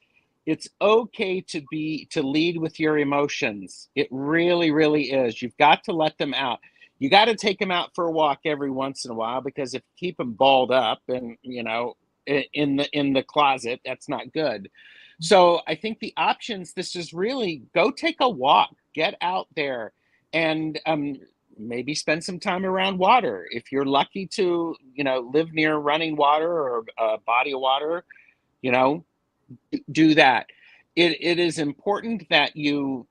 it's okay to lead with your emotions. It really, really is. You've got to let them out. You got to take them out for a walk every once in a while, because if you keep them balled up and, you know, in the closet, that's not good. So I think the options, this is really go take a walk, get out there, and maybe spend some time around water. If you're lucky to, you know, live near running water or a body of water, you know, do that. It is important that you,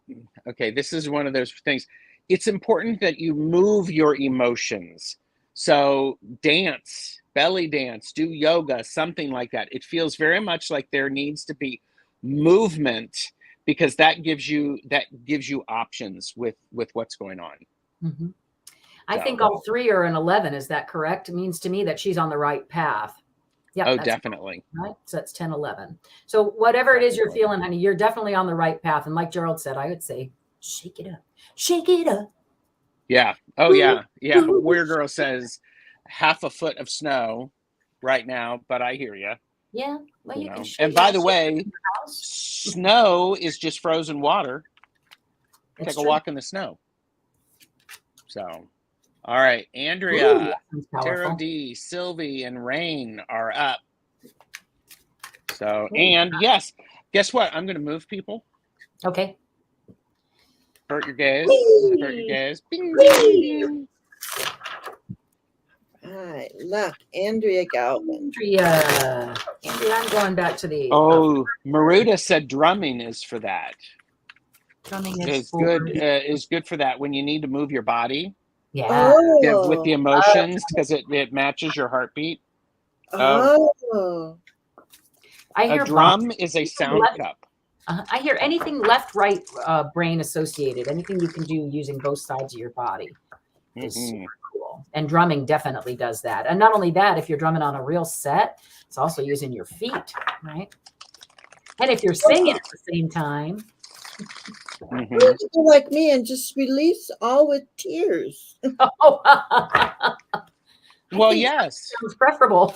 okay, this is one of those things. It's important that you move your emotions. So dance, belly dance, do yoga, something like that. It feels very much like there needs to be movement, because that gives you options with what's going on. Mm-hmm. I think all three are an 11. Is that correct? It means to me that she's on the right path. Yeah. Oh, definitely. Right. So that's 10, 11. So whatever it is you're feeling, honey, you're definitely on the right path. And like Gerald said, I would say, shake it up. Shake it up. Yeah. Oh, yeah. Yeah. Warrior Girl says half a foot of snow right now, but I hear you. Yeah. Well, you can. And by the way, snow is just frozen water. Take a walk in the snow. So, all right, Andrea, Tarot D, Sylvie, and Rain are up. So, and yes, guess what? I'm going to move people. Okay. Hurt your gaze. Hurt your gaze. Bing, bing, bing. All right, look, Andrea Galvin. Andrea, I'm going back to the. Oh, Maruda said drumming is for that. Drumming is good for that when you need to move your body. Yeah. With the emotions, because it matches your heartbeat. Oh. I hear a drum is a sound cup. I hear anything left, right brain associated. Anything you can do using both sides of your body is super cool. And drumming definitely does that. And not only that, if you're drumming on a real set, it's also using your feet, right? And if you're singing at the same time. You do like me and just release all with tears. Well, yes. Sounds preferable.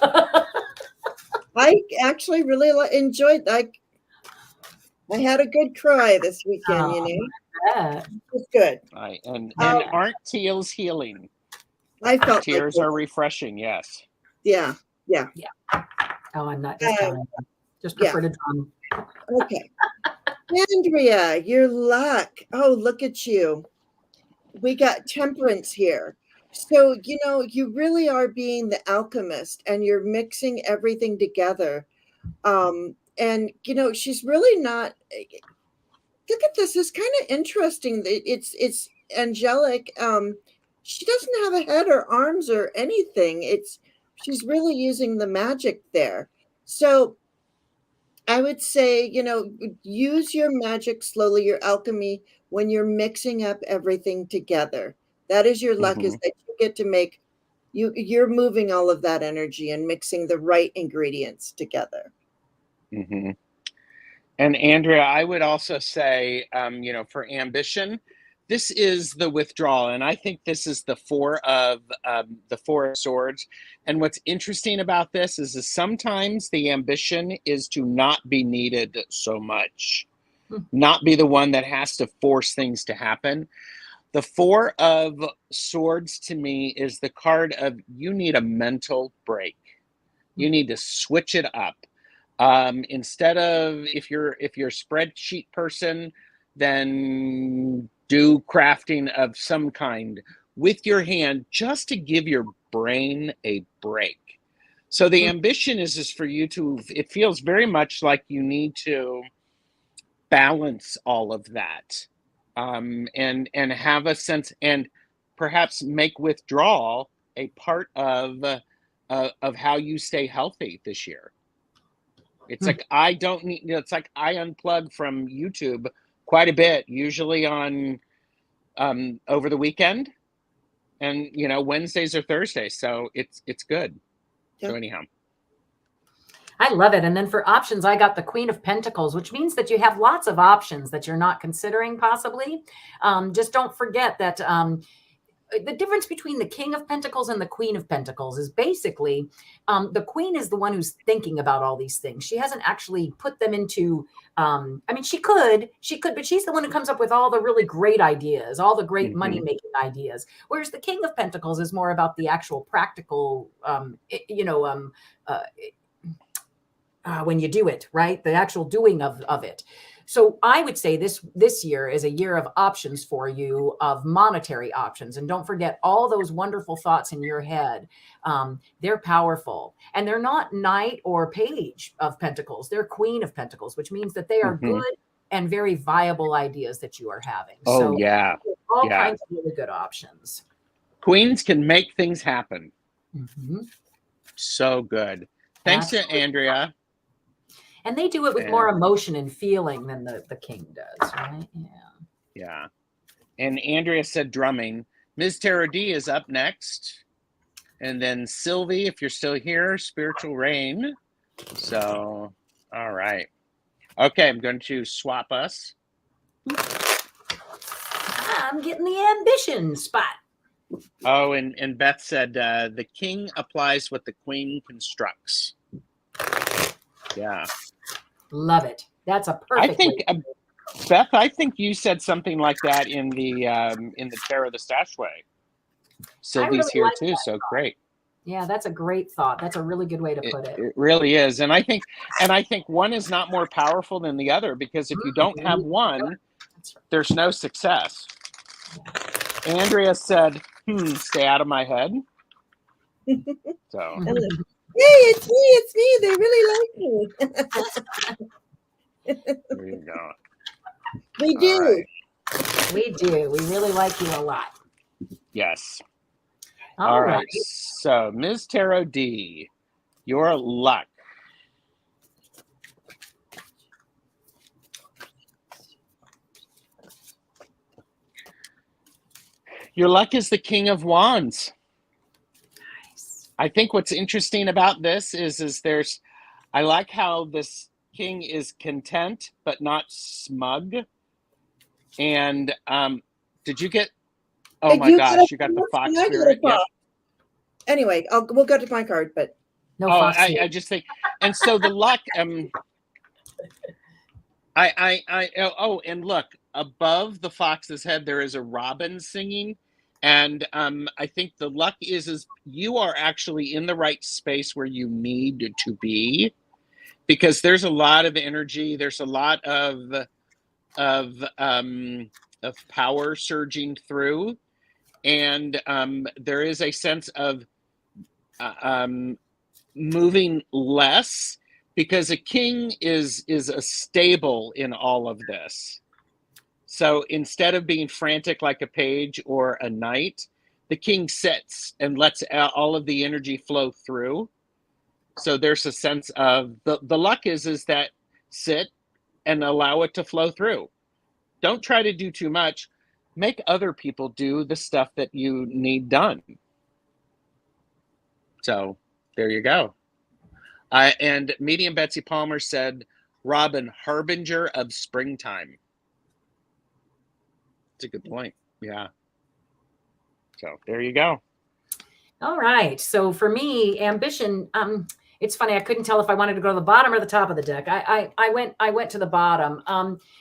I actually really enjoyed. I had a good cry this weekend. Oh, You know, yeah. it was good. Right. And Um, aren't tears healing? I felt like Tears it. are refreshing, yes. Yeah, yeah, Oh, I'm not discounting. Just yeah. prefer to drum. Okay, Andrea, your luck. Oh, look at you. We got temperance here. So, you know, you really are being the alchemist and you're mixing everything together. And, you know, she's really not. Look at this. It's kind of interesting. It's angelic. She doesn't have a head or arms or anything. She's really using the magic there. So I would say, you know, use your magic slowly, your alchemy, when you're mixing up everything together. That is your luck, is Hmm. that you get to make you're moving all of that energy and mixing the right ingredients together. Hmm. And Andrea, I would also say, for ambition, this is the withdrawal, and I think this is the Four of Swords. And what's interesting about this is sometimes the ambition is to not be needed so much, not be the one that has to force things to happen. The Four of Swords to me is the card of you need a mental break. You need to switch it up. Instead of if you're a spreadsheet person, then do crafting of some kind with your hand just to give your brain a break. So the ambition is for you to, it feels very much like you need to balance all of that, and have a sense, and perhaps make withdrawal a part of how you stay healthy this year. It's like I don't need. It's like I unplug from YouTube quite a bit, usually on over the weekend, and Wednesdays or Thursdays. So it's good. Yeah. So anyhow. I love it. And then for options, I got the Queen of Pentacles, which means that you have lots of options that you're not considering possibly. Just don't forget that the difference between the King of Pentacles and the Queen of Pentacles is basically the Queen is the one who's thinking about all these things. She hasn't actually put them into, I mean, she could, but she's the one who comes up with all the really great ideas, all the great money making ideas. Whereas the King of Pentacles is more about the actual practical, when you do it, right? The actual doing of it. So I would say this year is a year of options for you, of monetary options. And don't forget all those wonderful thoughts in your head. They're powerful, and they're not Knight or Page of Pentacles. They're Queen of Pentacles, which means that they are good and very viable ideas that you are having. Oh So yeah, all kinds of really good options. Queens can make things happen. Mm-hmm. So good. Thanks to Andrea. And they do it with more emotion and feeling than the King does, right? Yeah. Yeah. And Andrea said drumming. Ms. Tarot D is up next. And then Sylvie, if you're still here, Spiritual Rain. So, all right. Okay, I'm going to swap us. I'm getting the ambition spot. Oh, and Beth said the king applies what the queen constructs. Yeah. Love it. That's a perfect. I think Beth, I think you said something like that in the Tarot the Stashway. Sylvie's here too, so great. Yeah, that's a great thought. That's a really good way to put it. It really is. And I think one is not more powerful than the other, because if you don't have one, there's no success. Andrea said, stay out of my head. So hey, it's me. They really like me. there you go. We do. Right. We do. We really like you a lot. Yes. All right. So, Ms. Tarot D, your luck. Your luck is the King of Wands. Nice. I think what's interesting about this is I like how this king is content but not smug. And did you get? Oh my gosh, you got the fox spirit. Yep. Anyway, we'll go to my card, but No Oh, fox here. I just think, and so the luck. And look, above the fox's head there is a robin singing, and I think the luck is you are actually in the right space where you need to be, because there's a lot of energy, there's a lot of um, of power surging through, and there is a sense of uh, um, moving less, because a king is a stable in all of this. So instead of being frantic like a page or a knight, the king sits and lets all of the energy flow through. So there's a sense of the luck is that sit and allow it to flow through. Don't try to do too much. Make other people do the stuff that you need done. So there you go. And Medium Betsy Palmer said, Robin, harbinger of springtime. It's a good point. Yeah. So there you go. All right. So for me, ambition. It's funny. I couldn't tell if I wanted to go to the bottom or the top of the deck. I went to the bottom.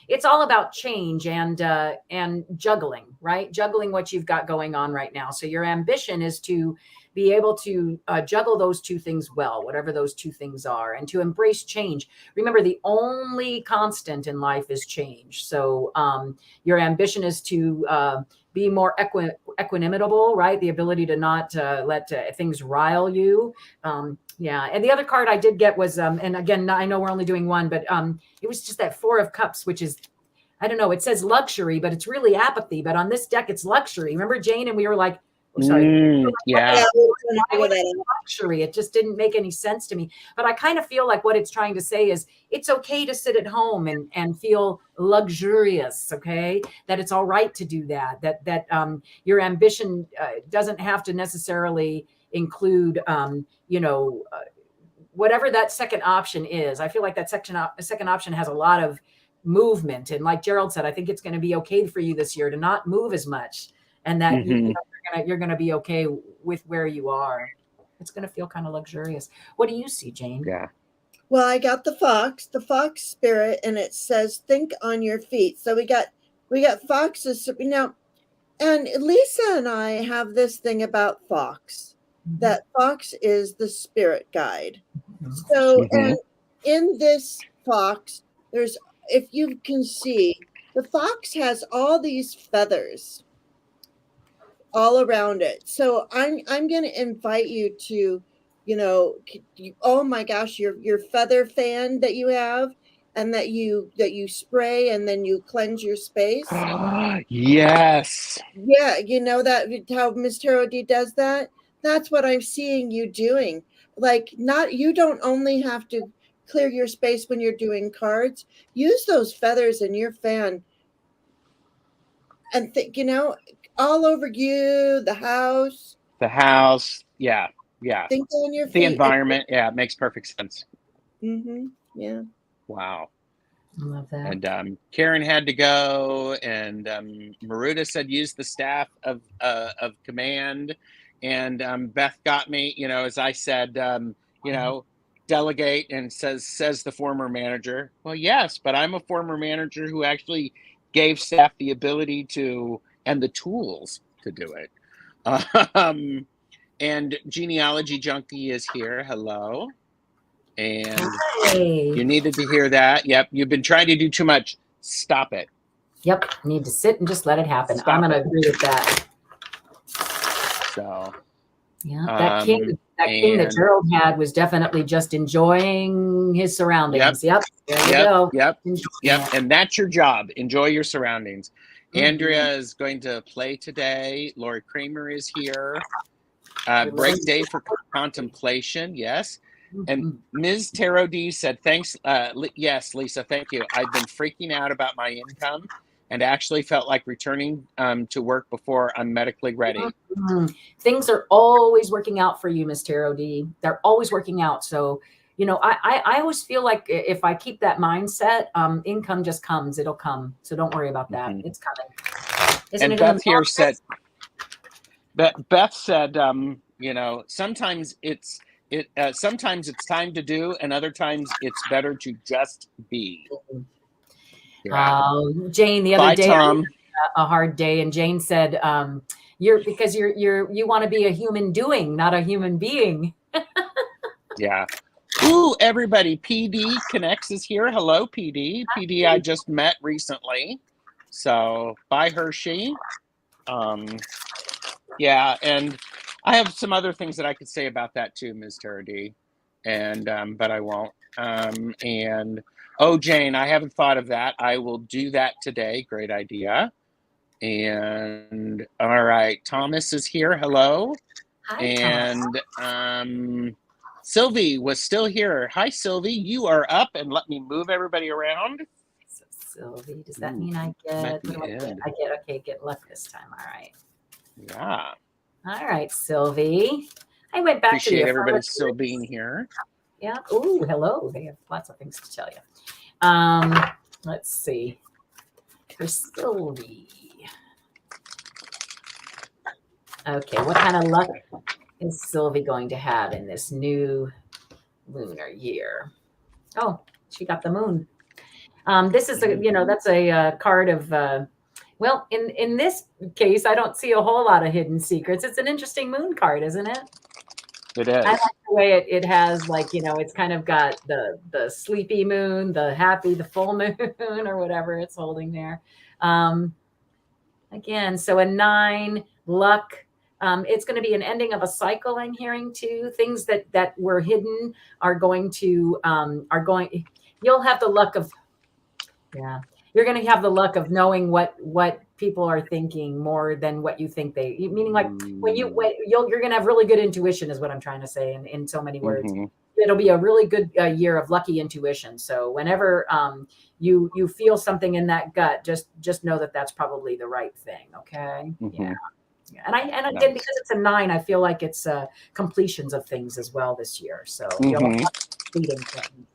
It's all about change and juggling, right? Juggling what you've got going on right now. So your ambition is to be able to juggle those two things well, whatever those two things are, and to embrace change. Remember, the only constant in life is change. So your ambition is to be more equanimitable, right? The ability to not let things rile you. Yeah. And the other card I did get was, and again, I know we're only doing one, but it was just that Four of Cups, which is, I don't know, it says luxury, but it's really apathy. But on this deck, it's luxury. Remember, Jane? And we were like, oh, sorry. Yeah. Luxury. It just didn't make any sense to me. But I kind of feel like what it's trying to say is it's okay to sit at home and feel luxurious. Okay, that it's all right to do that. That your ambition doesn't have to necessarily include whatever that second option is. I feel like that second option has a lot of movement, and like Gerald said, I think it's going to be okay for you this year to not move as much, and that you're going to be okay with where you are. It's going to feel kind of luxurious. What do you see, Jane? Yeah. Well, I got the fox spirit, and it says think on your feet. So we got foxes now, and Lisa and I have this thing about fox, that fox is the spirit guide. So and in this fox, there's, if you can see, the fox has all these feathers all around it. So I'm going to invite you to, oh my gosh, your feather fan that you have, and that you spray and then you cleanse your space. Yes. Yeah, you know that how Miss Tarot D does that. That's what I'm seeing you doing. Like, not, you don't only have to clear your space when you're doing cards. Use those feathers in your fan and think, all over you, the house. Yeah. Think on your feet. The environment. Yeah, it makes perfect sense. Yeah. Wow. I love that. And Karen had to go, and Maruta said use the staff of command, and Beth got me. As I said, delegate, and says the former manager. Well, yes, but I'm a former manager who actually gave staff the ability to and the tools to do it. And Genealogy Junkie is here. Hello. And you needed to hear that. Yep. You've been trying to do too much. Stop it. Yep. Need to sit and just let it happen. I'm going to agree with that. So. Yeah. That king that Gerald had was definitely just enjoying his surroundings. Yep. There you go. Yep. And that's your job. Enjoy your surroundings. Andrea is going to play today. Lori Kramer is here. Break day for contemplation. Yes. And Ms. Tarot D said, thanks. Yes, Lisa, thank you. I've been freaking out about my income and actually felt like returning to work before I'm medically ready. Things are always working out for you, Ms. Tarot D. They're always working out. So, I always feel like if I keep that mindset, income just comes. It'll come. So don't worry about that. It's coming. And Beth here said, Beth said, sometimes it's sometimes it's time to do, and other times it's better to just be. Yeah. Jane, the other Bye, day, I Tom. had a hard day, and Jane said, because you want to be a human doing, not a human being. Yeah. Ooh, everybody, PD Connects is here. Hello, PD. PD I just met recently. So, bye, Hershey. Yeah, and I have some other things that I could say about that too, Ms. Terady, and but I won't. And oh, Jane, I haven't thought of that. I will do that today. Great idea. And all right, Thomas is here. Hello. Hi, And Sylvie was still here. Hi, Sylvie. You are up, and let me move everybody around. So, Sylvie, does that mean I get? What do I get? I get okay. Get left this time. All right. Yeah. All right, Sylvie. I went back Appreciate to the everybody still being here. Yeah. Oh, hello. They have lots of things to tell you. Let's see. For Sylvie. Okay, what kind of luck is Sylvie going to have in this new lunar year? Oh, she got the moon. This is that's a card of well, in this case, I don't see a whole lot of hidden secrets. It's an interesting moon card, isn't it? It is. I like the way it has, like, it's kind of got the sleepy moon, the happy, the full moon, or whatever it's holding there. Again, so a 9, luck. It's going to be an ending of a cycle. I'm hearing too. Things that were hidden are going. You'll have the luck of, yeah. You're going to have the luck of knowing what people are thinking more than what you think meaning, like, you're going to have really good intuition is what I'm trying to say in so many words. It'll be a really good year of lucky intuition. So whenever you feel something in that gut, just know that that's probably the right thing. Okay. Yeah. And again, because it's a 9, I feel like it's completions of things as well this year. So you'll have completing things.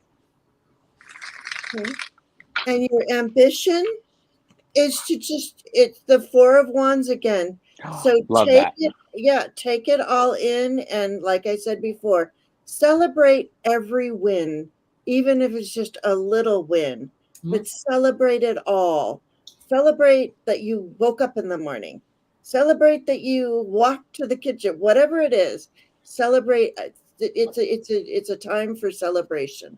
Okay. And your ambition is to it's the 4 of Wands again. So take it all in. And like I said before, celebrate every win, even if it's just a little win, but celebrate it all. Celebrate that you woke up in the morning. Celebrate that you walked to the kitchen, whatever it is. Celebrate. It's a time for celebration.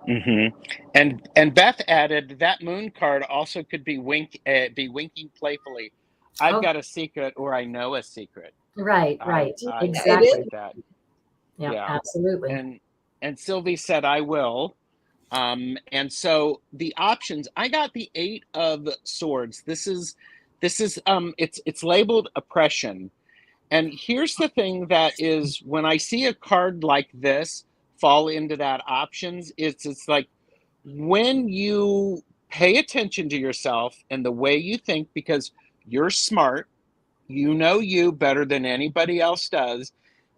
And Beth added that moon card also could be winking playfully. I've got a secret, or I know a secret. Right. Exactly. Like that. Yeah, absolutely. And Sylvie said, I will. And so the options, I got the 8 of Swords. This is it's labeled oppression. And here's the thing that is, when I see a card like this fall into that options, it's like, when you pay attention to yourself and the way you think, because you're smart, you better than anybody else does,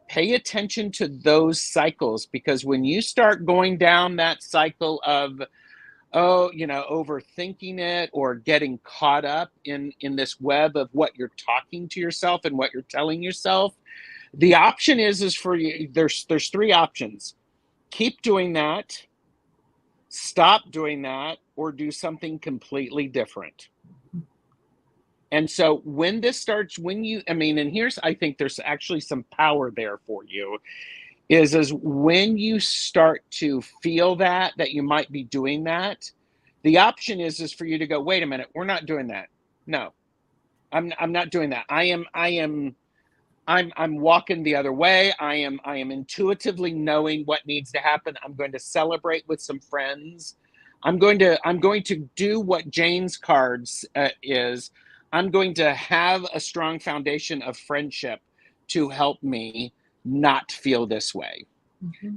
pay attention to those cycles, because when you start going down that cycle of overthinking it, or getting caught up in this web of what you're talking to yourself and what you're telling yourself, the option is for you, there's 3 options. Keep doing that, stop doing that, or do something completely different. And so when this starts, and here's, I think there's actually some power there for you, is when you start to feel that you might be doing that, the option is for you to go, wait a minute, we're not doing that. No, I'm not doing that. I'm walking the other way. I am intuitively knowing what needs to happen. I'm going to celebrate with some friends. I'm going to do what Jane's cards is. I'm going to have a strong foundation of friendship to help me not feel this way.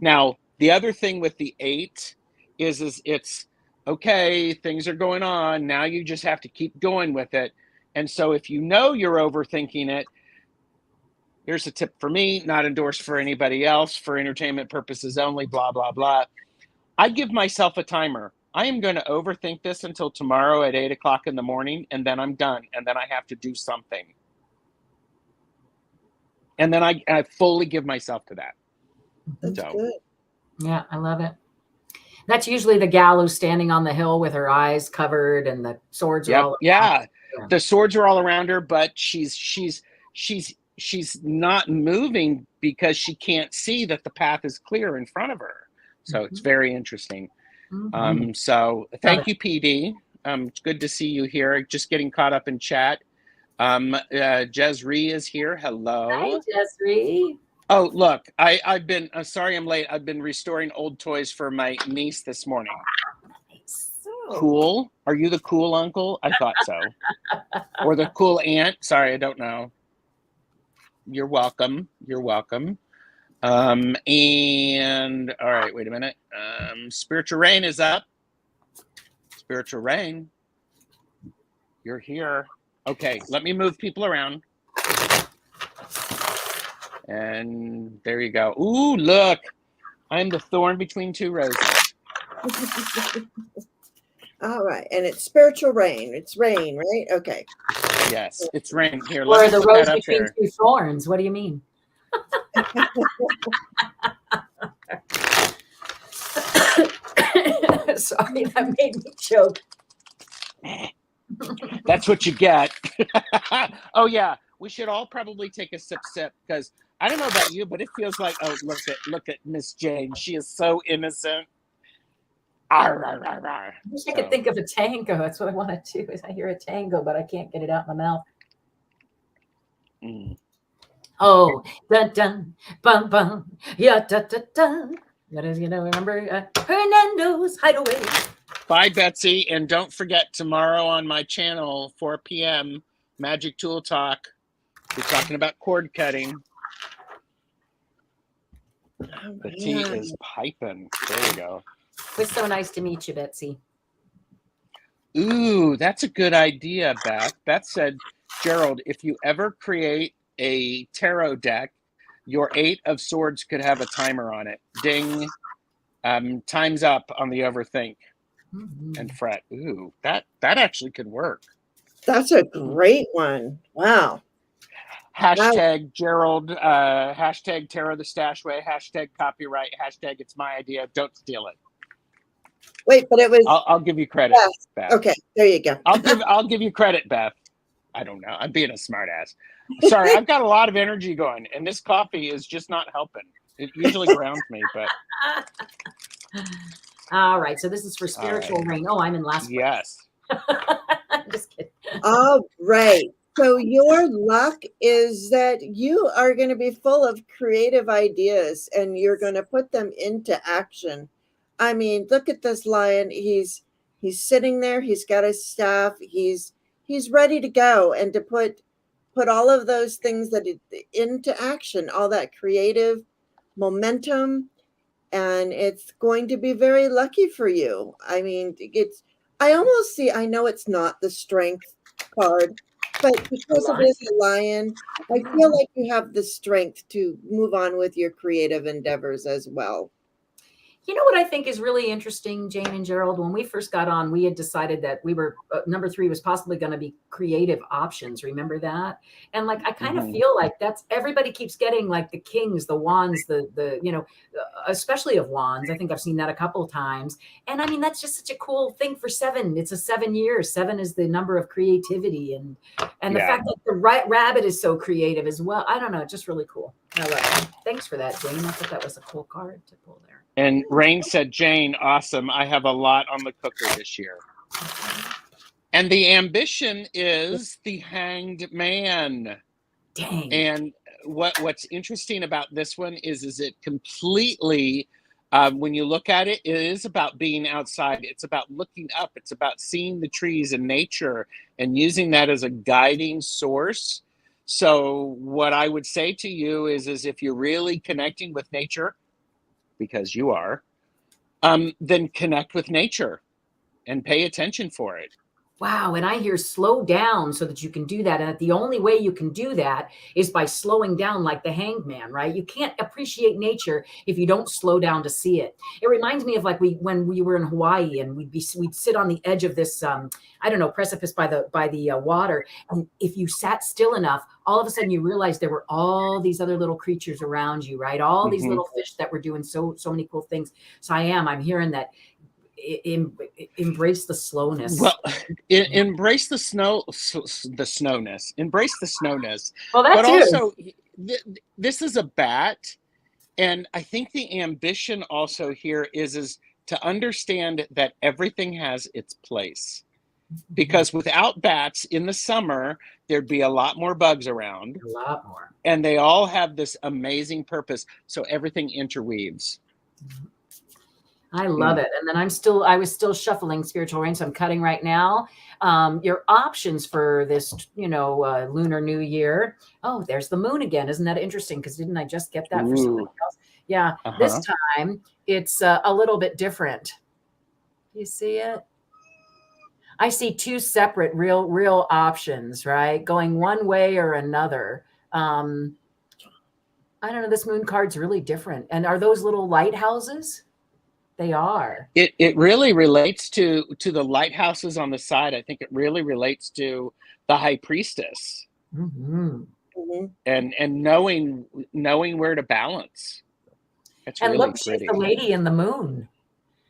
Now, the other thing with the 8 is it's okay, things are going on. Now you just have to keep going with it. And so if you're overthinking it, here's a tip for me, not endorsed for anybody else, for entertainment purposes only, blah, blah, blah. I give myself a timer. I am going to overthink this until tomorrow at 8 o'clock in the morning, and then I'm done. And then I have to do something. And then I fully give myself to that. That's So. good. Yeah, I love it. That's usually the gal who's standing on the hill with her eyes covered and the swords are Yep. all Yeah. Yeah. The swords are all around her, but she's not moving because she can't see that the path is clear in front of her. So it's very interesting. So thank you, PD. It's good to see you here. Just getting caught up in chat. Jezree is here. Hello. Hi, Jezree. Oh, look, I've been sorry I'm late. I've been restoring old toys for my niece this morning. So Cool. Are you the cool uncle? I thought so. Or the cool aunt? Sorry, I don't know. You're welcome. You're welcome. And all right, wait a minute. Spiritual Rain is up. Spiritual Rain, you're here. Okay, let me move people around. And there you go. Ooh, look. I'm the thorn between two roses. All right. And it's Spiritual Rain. It's rain, right? Okay. Yes, it's rain. Here, or let me the put rose that up between here. two thorns. What do you mean? Sorry, that made me choke. That's what you get. Oh yeah, we should all probably take a sip because I don't know about you, but it feels like, oh, look at Miss Jane. She is so innocent. Arr, arr, arr, arr. I wish I could think of a tango. That's what I want to do. Is I hear a tango, but I can't get it out my mouth. Oh, dun dun, bum bum, yeah, dun dun dun. That is, remember Hernando's Hideaway. Bye, Betsy, and don't forget tomorrow on my channel, 4 p.m. Magic Tool Talk. We're talking about cord cutting. The tea is piping. There you go. It was so nice to meet you, Betsy. Ooh, that's a good idea, Beth. Beth said, Gerald, if you ever create a tarot deck, your 8 of Swords could have a timer on it. Ding. Time's up on the overthink and fret. Ooh, that actually could work. That's a great one. Wow. Hashtag Gerald, hashtag Tarot the Stashway, hashtag copyright, hashtag it's my idea. Don't steal it. Wait, but it was. I'll give you credit, Beth. Okay, there you go. I'll give you credit, Beth. I don't know. I'm being a smartass. Sorry, I've got a lot of energy going, and this coffee is just not helping. It usually grounds me, but. All right, so this is for Spiritual Rain. Oh, I'm in last place. Yes. I'm just kidding. All right. So your luck is that you are going to be full of creative ideas and you're going to put them into action. I mean, look at this lion. He's sitting there. He's got his staff. He's ready to go and to put all of those things into action, all that creative momentum, and it's going to be very lucky for you. I mean, I know it's not the strength card, but because it is a lion, I feel like you have the strength to move on with your creative endeavors as well. You know what I think is really interesting, Jane and Gerald? When we first got on, we had decided that we were number 3 was possibly going to be creative options. Remember that? And like, I kind of feel like that's everybody keeps getting like the kings, the wands, the especially of wands. I think I've seen that a couple of times. And I mean, that's just such a cool thing for 7. It's a 7 years. 7 is the number of creativity. And the fact that the rabbit is so creative as well. I don't know. Just really cool. I love it. Thanks for that, Jane. I thought that was a cool card to pull there. And Rain said, Jane, awesome. I have a lot on the cooker this year. And the ambition is the Hanged Man. Dang. And what's interesting about this one is it completely, when you look at it, it is about being outside. It's about looking up. It's about seeing the trees and nature and using that as a guiding source. So what I would say to you is if you're really connecting with nature, because you are, then connect with nature and pay attention for it. Wow. And I hear slow down so that you can do that. And the only way you can do that is by slowing down like the hanged man, right? You can't appreciate nature if you don't slow down to see it. It reminds me of like when we were in Hawaii and we'd sit on the edge of this, I don't know, precipice by the water. And if you sat still enough, all of a sudden you realize there were all these other little creatures around you, right? All these little fish that were doing so many cool things. So I'm hearing that embrace the slowness. Well, embrace the snowness. Embrace the snowness. Well, that but too. Also, this is a bat, and I think the ambition also here is to understand that everything has its place. Because without bats in the summer, there'd be a lot more bugs around. A lot more. And they all have this amazing purpose. So everything interweaves. I love it. And then I was still shuffling spiritual rain. So I'm cutting right now. Your options for this, Lunar New Year. Oh, there's the moon again. Isn't that interesting? Because didn't I just get that for somebody else? Yeah. This time it's a little bit different. You see it? I see two separate real options, right? Going one way or another. I don't know. This moon card's really different. And are those little lighthouses? They are. It really relates to the lighthouses on the side. I think it really relates to the high priestess, and knowing where to balance. That's and really look, pretty. She's the lady in the moon.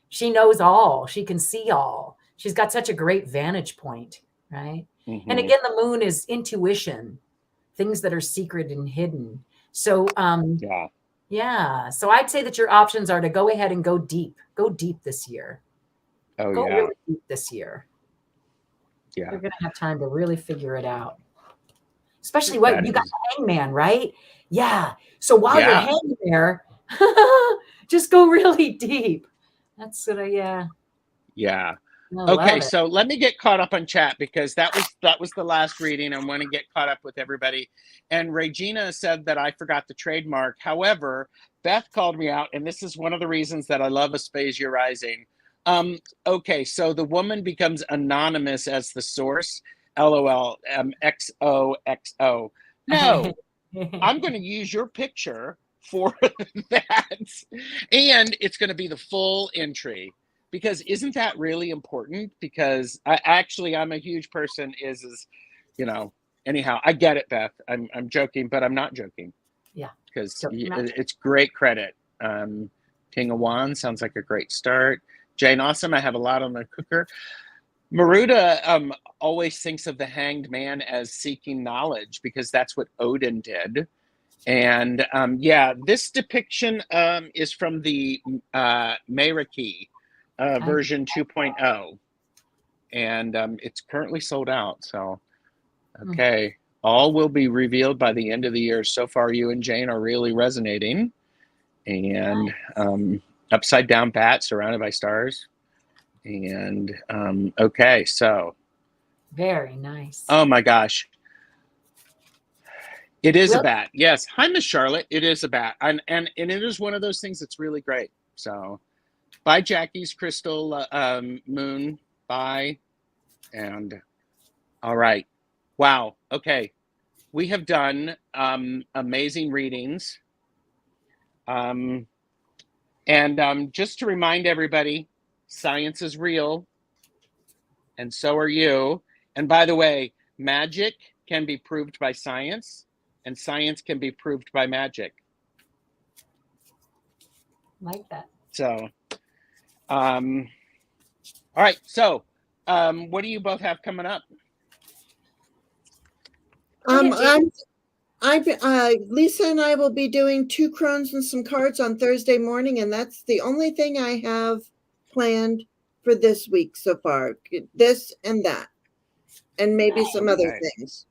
She knows all. She can see all. She's got such a great vantage point, right? And again, the moon is intuition, things that are secret and hidden. So yeah. So I'd say that your options are to go ahead and go deep. Go deep this year. Go really deep this year. Yeah. You're going to have time to really figure it out. Especially what you got the hangman, right? Yeah. So while you're hanging there, just go really deep. That's sort of, yeah. Okay, so let me get caught up on chat because that was the last reading. I want to get caught up with everybody. And Regina said that I forgot the trademark. However, Beth called me out, and this is one of the reasons that I love Aspasia Rising. Okay, so the woman becomes anonymous as the source. LOL. XOXO. No, I'm going to use your picture for that, and it's going to be the full entry. Because isn't that really important? Because I'm a huge person anyhow, I get it, Beth. I'm joking, but I'm not joking. Yeah. Because it's great credit. King of Wands sounds like a great start. Jane Awesome, I have a lot on the cooker. Maruda always thinks of the hanged man as seeking knowledge because that's what Odin did. And this depiction is from the Meiriki. Version 2.0, and it's currently sold out. So, okay, all will be revealed by the end of the year. So far, you and Jane are really resonating, and upside down bat surrounded by stars, and okay, so very nice. Oh my gosh, it is a bat. Yes, hi, Miss Charlotte. It is a bat, and it is one of those things that's really great. So. Bye, Jackie's Crystal Moon. Bye. And all right. Wow. Okay. We have done amazing readings. And just to remind everybody, science is real. And so are you. And by the way, magic can be proved by science, and science can be proved by magic. Like that. So. All right. So, what do you both have coming up? Lisa and I will be doing 2 crones and some cards on Thursday morning, and that's the only thing I have planned for this week so far. This and that, and maybe some other things.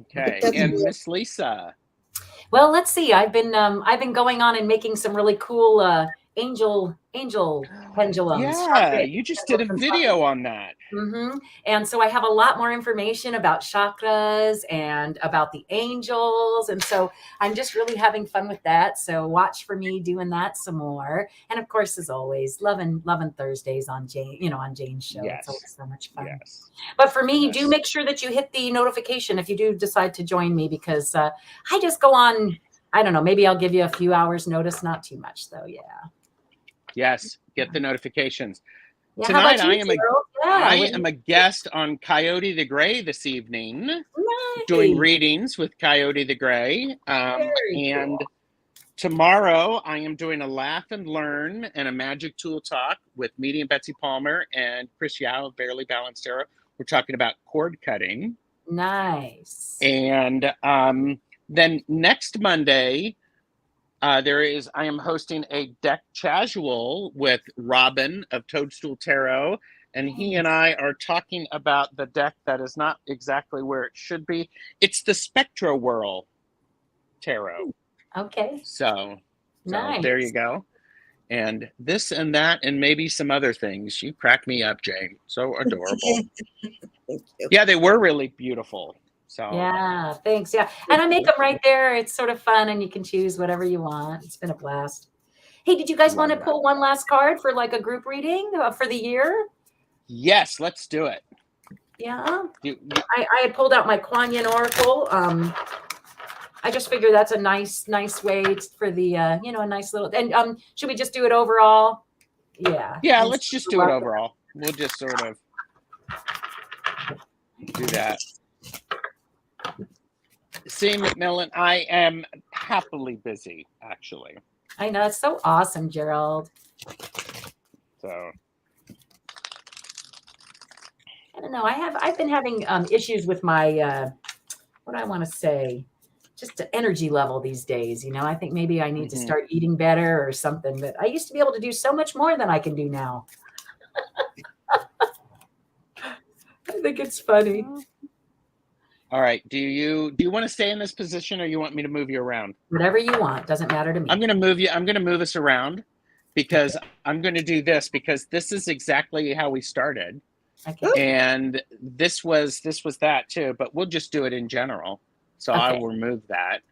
Okay. And Miss Lisa. Well, let's see. I've been going on and making some really cool angel pendulums. Yeah, you just did a video on that. And so I have a lot more information about chakras and about the angels. And so I'm just really having fun with that. So watch for me doing that some more. And of course, as always, loving Thursdays on Jane, on Jane's show. Yes. It's always so much fun. Yes. But for me, do make sure that you hit the notification if you do decide to join me, because I just go on, I don't know, maybe I'll give you a few hours notice, not too much though. Yeah. Yes. Get the notifications. Yeah, Tonight, how about you, I am a guest on Coyote the Gray this evening, Nice. doing readings with Coyote the Gray. And cool. tomorrow, I am doing a laugh and learn and a magic tool talk with medium Betsy Palmer and Chris Yao of Barely Balanced Tarot. We're talking about cord cutting. Nice. And then next Monday, I am hosting a deck casual with Robin of Toadstool Tarot, and he and I are talking about the deck that is not exactly where it should be. It's the Spectro Whirl Tarot. Okay. So Nice. there you go. And this and that and maybe some other things. You crack me up, Jane. So adorable. Thank you. Yeah, they were really beautiful. So Yeah, thanks. Yeah. And I make them right there. It's sort of fun and you can choose whatever you want. It's been a blast. Hey, did you guys want to pull one last card for like a group reading for the year? Yes, let's do it. Yeah. I had pulled out my Kuan Yin Oracle. I just figured that's a nice way for the, a nice little, and should we just do it overall? Yeah. Yeah, let's just do it overall. We'll just sort of do that. See, McMillan, I am happily busy, actually. I know. It's so awesome, Gerald. So I don't know. I've been having issues with my, what do I want to say? Just the energy level these days. I think maybe I need to start eating better or something, but I used to be able to do so much more than I can do now. I think it's funny. All right. Do you want to stay in this position or you want me to move you around? Whatever you want. Doesn't matter to me. I'm going to move you. I'm going to move us around because I'm going to do this because this is exactly how we started. Okay. And this was that too, but we'll just do it in general. So I will remove that.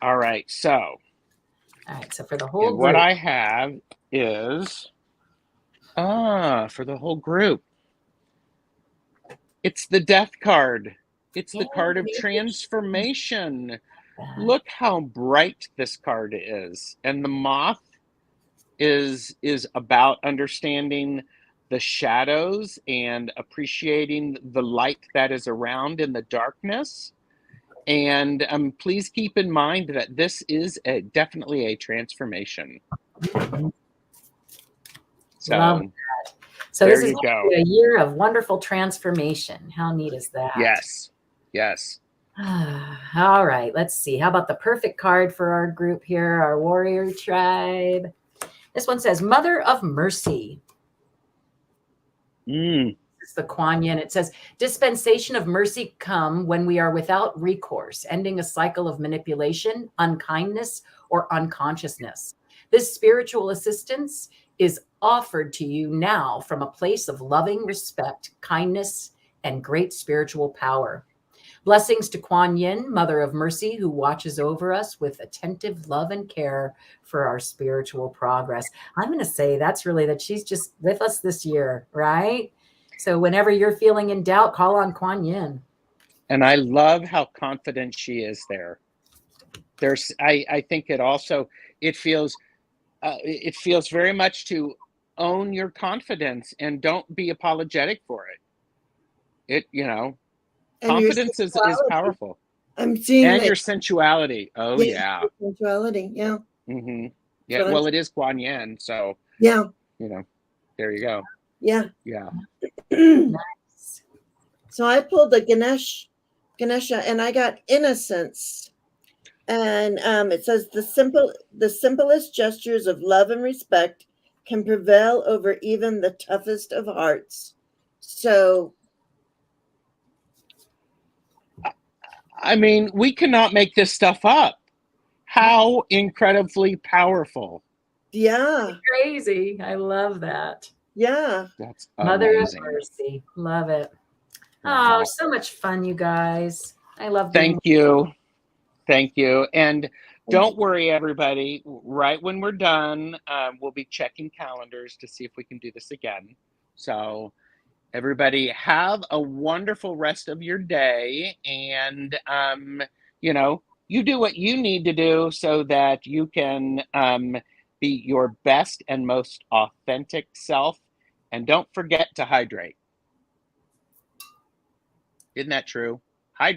All right. So for the whole group. What I have is for the whole group. It's the death card. It's the card of transformation. Look how bright this card is. And the moth is about understanding the shadows and appreciating the light that is around in the darkness. And please keep in mind that this is definitely a transformation. So, love that. So this is a year of wonderful transformation. How neat is that? Yes. Yes. All right. Let's see. How about the perfect card for our group here, our warrior tribe? This one says Mother of Mercy. It's the Kuan Yin. It says, dispensation of mercy come when we are without recourse, ending a cycle of manipulation, unkindness, or unconsciousness. This spiritual assistance is offered to you now from a place of loving respect, kindness, and great spiritual power. Blessings to Kuan Yin, Mother of Mercy, who watches over us with attentive love and care for our spiritual progress. I'm going to say that's really that she's just with us this year, right? So whenever you're feeling in doubt, call on Kuan Yin. And I love how confident she is there. I think it feels very much to own your confidence and don't be apologetic for it. Confidence is powerful. I'm seeing your sensuality. Oh yeah. Sensuality. Yeah. Mm-hmm. Yeah. Well, it is Kuan Yin, so yeah. There you go. Yeah. Yeah. Nice. So I pulled a Ganesha, and I got innocence, and it says the simplest gestures of love and respect can prevail over even the toughest of hearts. So. I mean, we cannot make this stuff up. How incredibly powerful. Yeah. Crazy. I love that. Yeah. That's Mother of amazing. mercy. Love it. Wow. Oh, so much fun, you guys. I love being Thank you. Thank you. And And don't worry, everybody. Right when we're done, we'll be checking calendars to see if we can do this again. So, everybody, have a wonderful rest of your day. And, you do what you need to do so that you can be your best and most authentic self. And don't forget to hydrate. Isn't that true?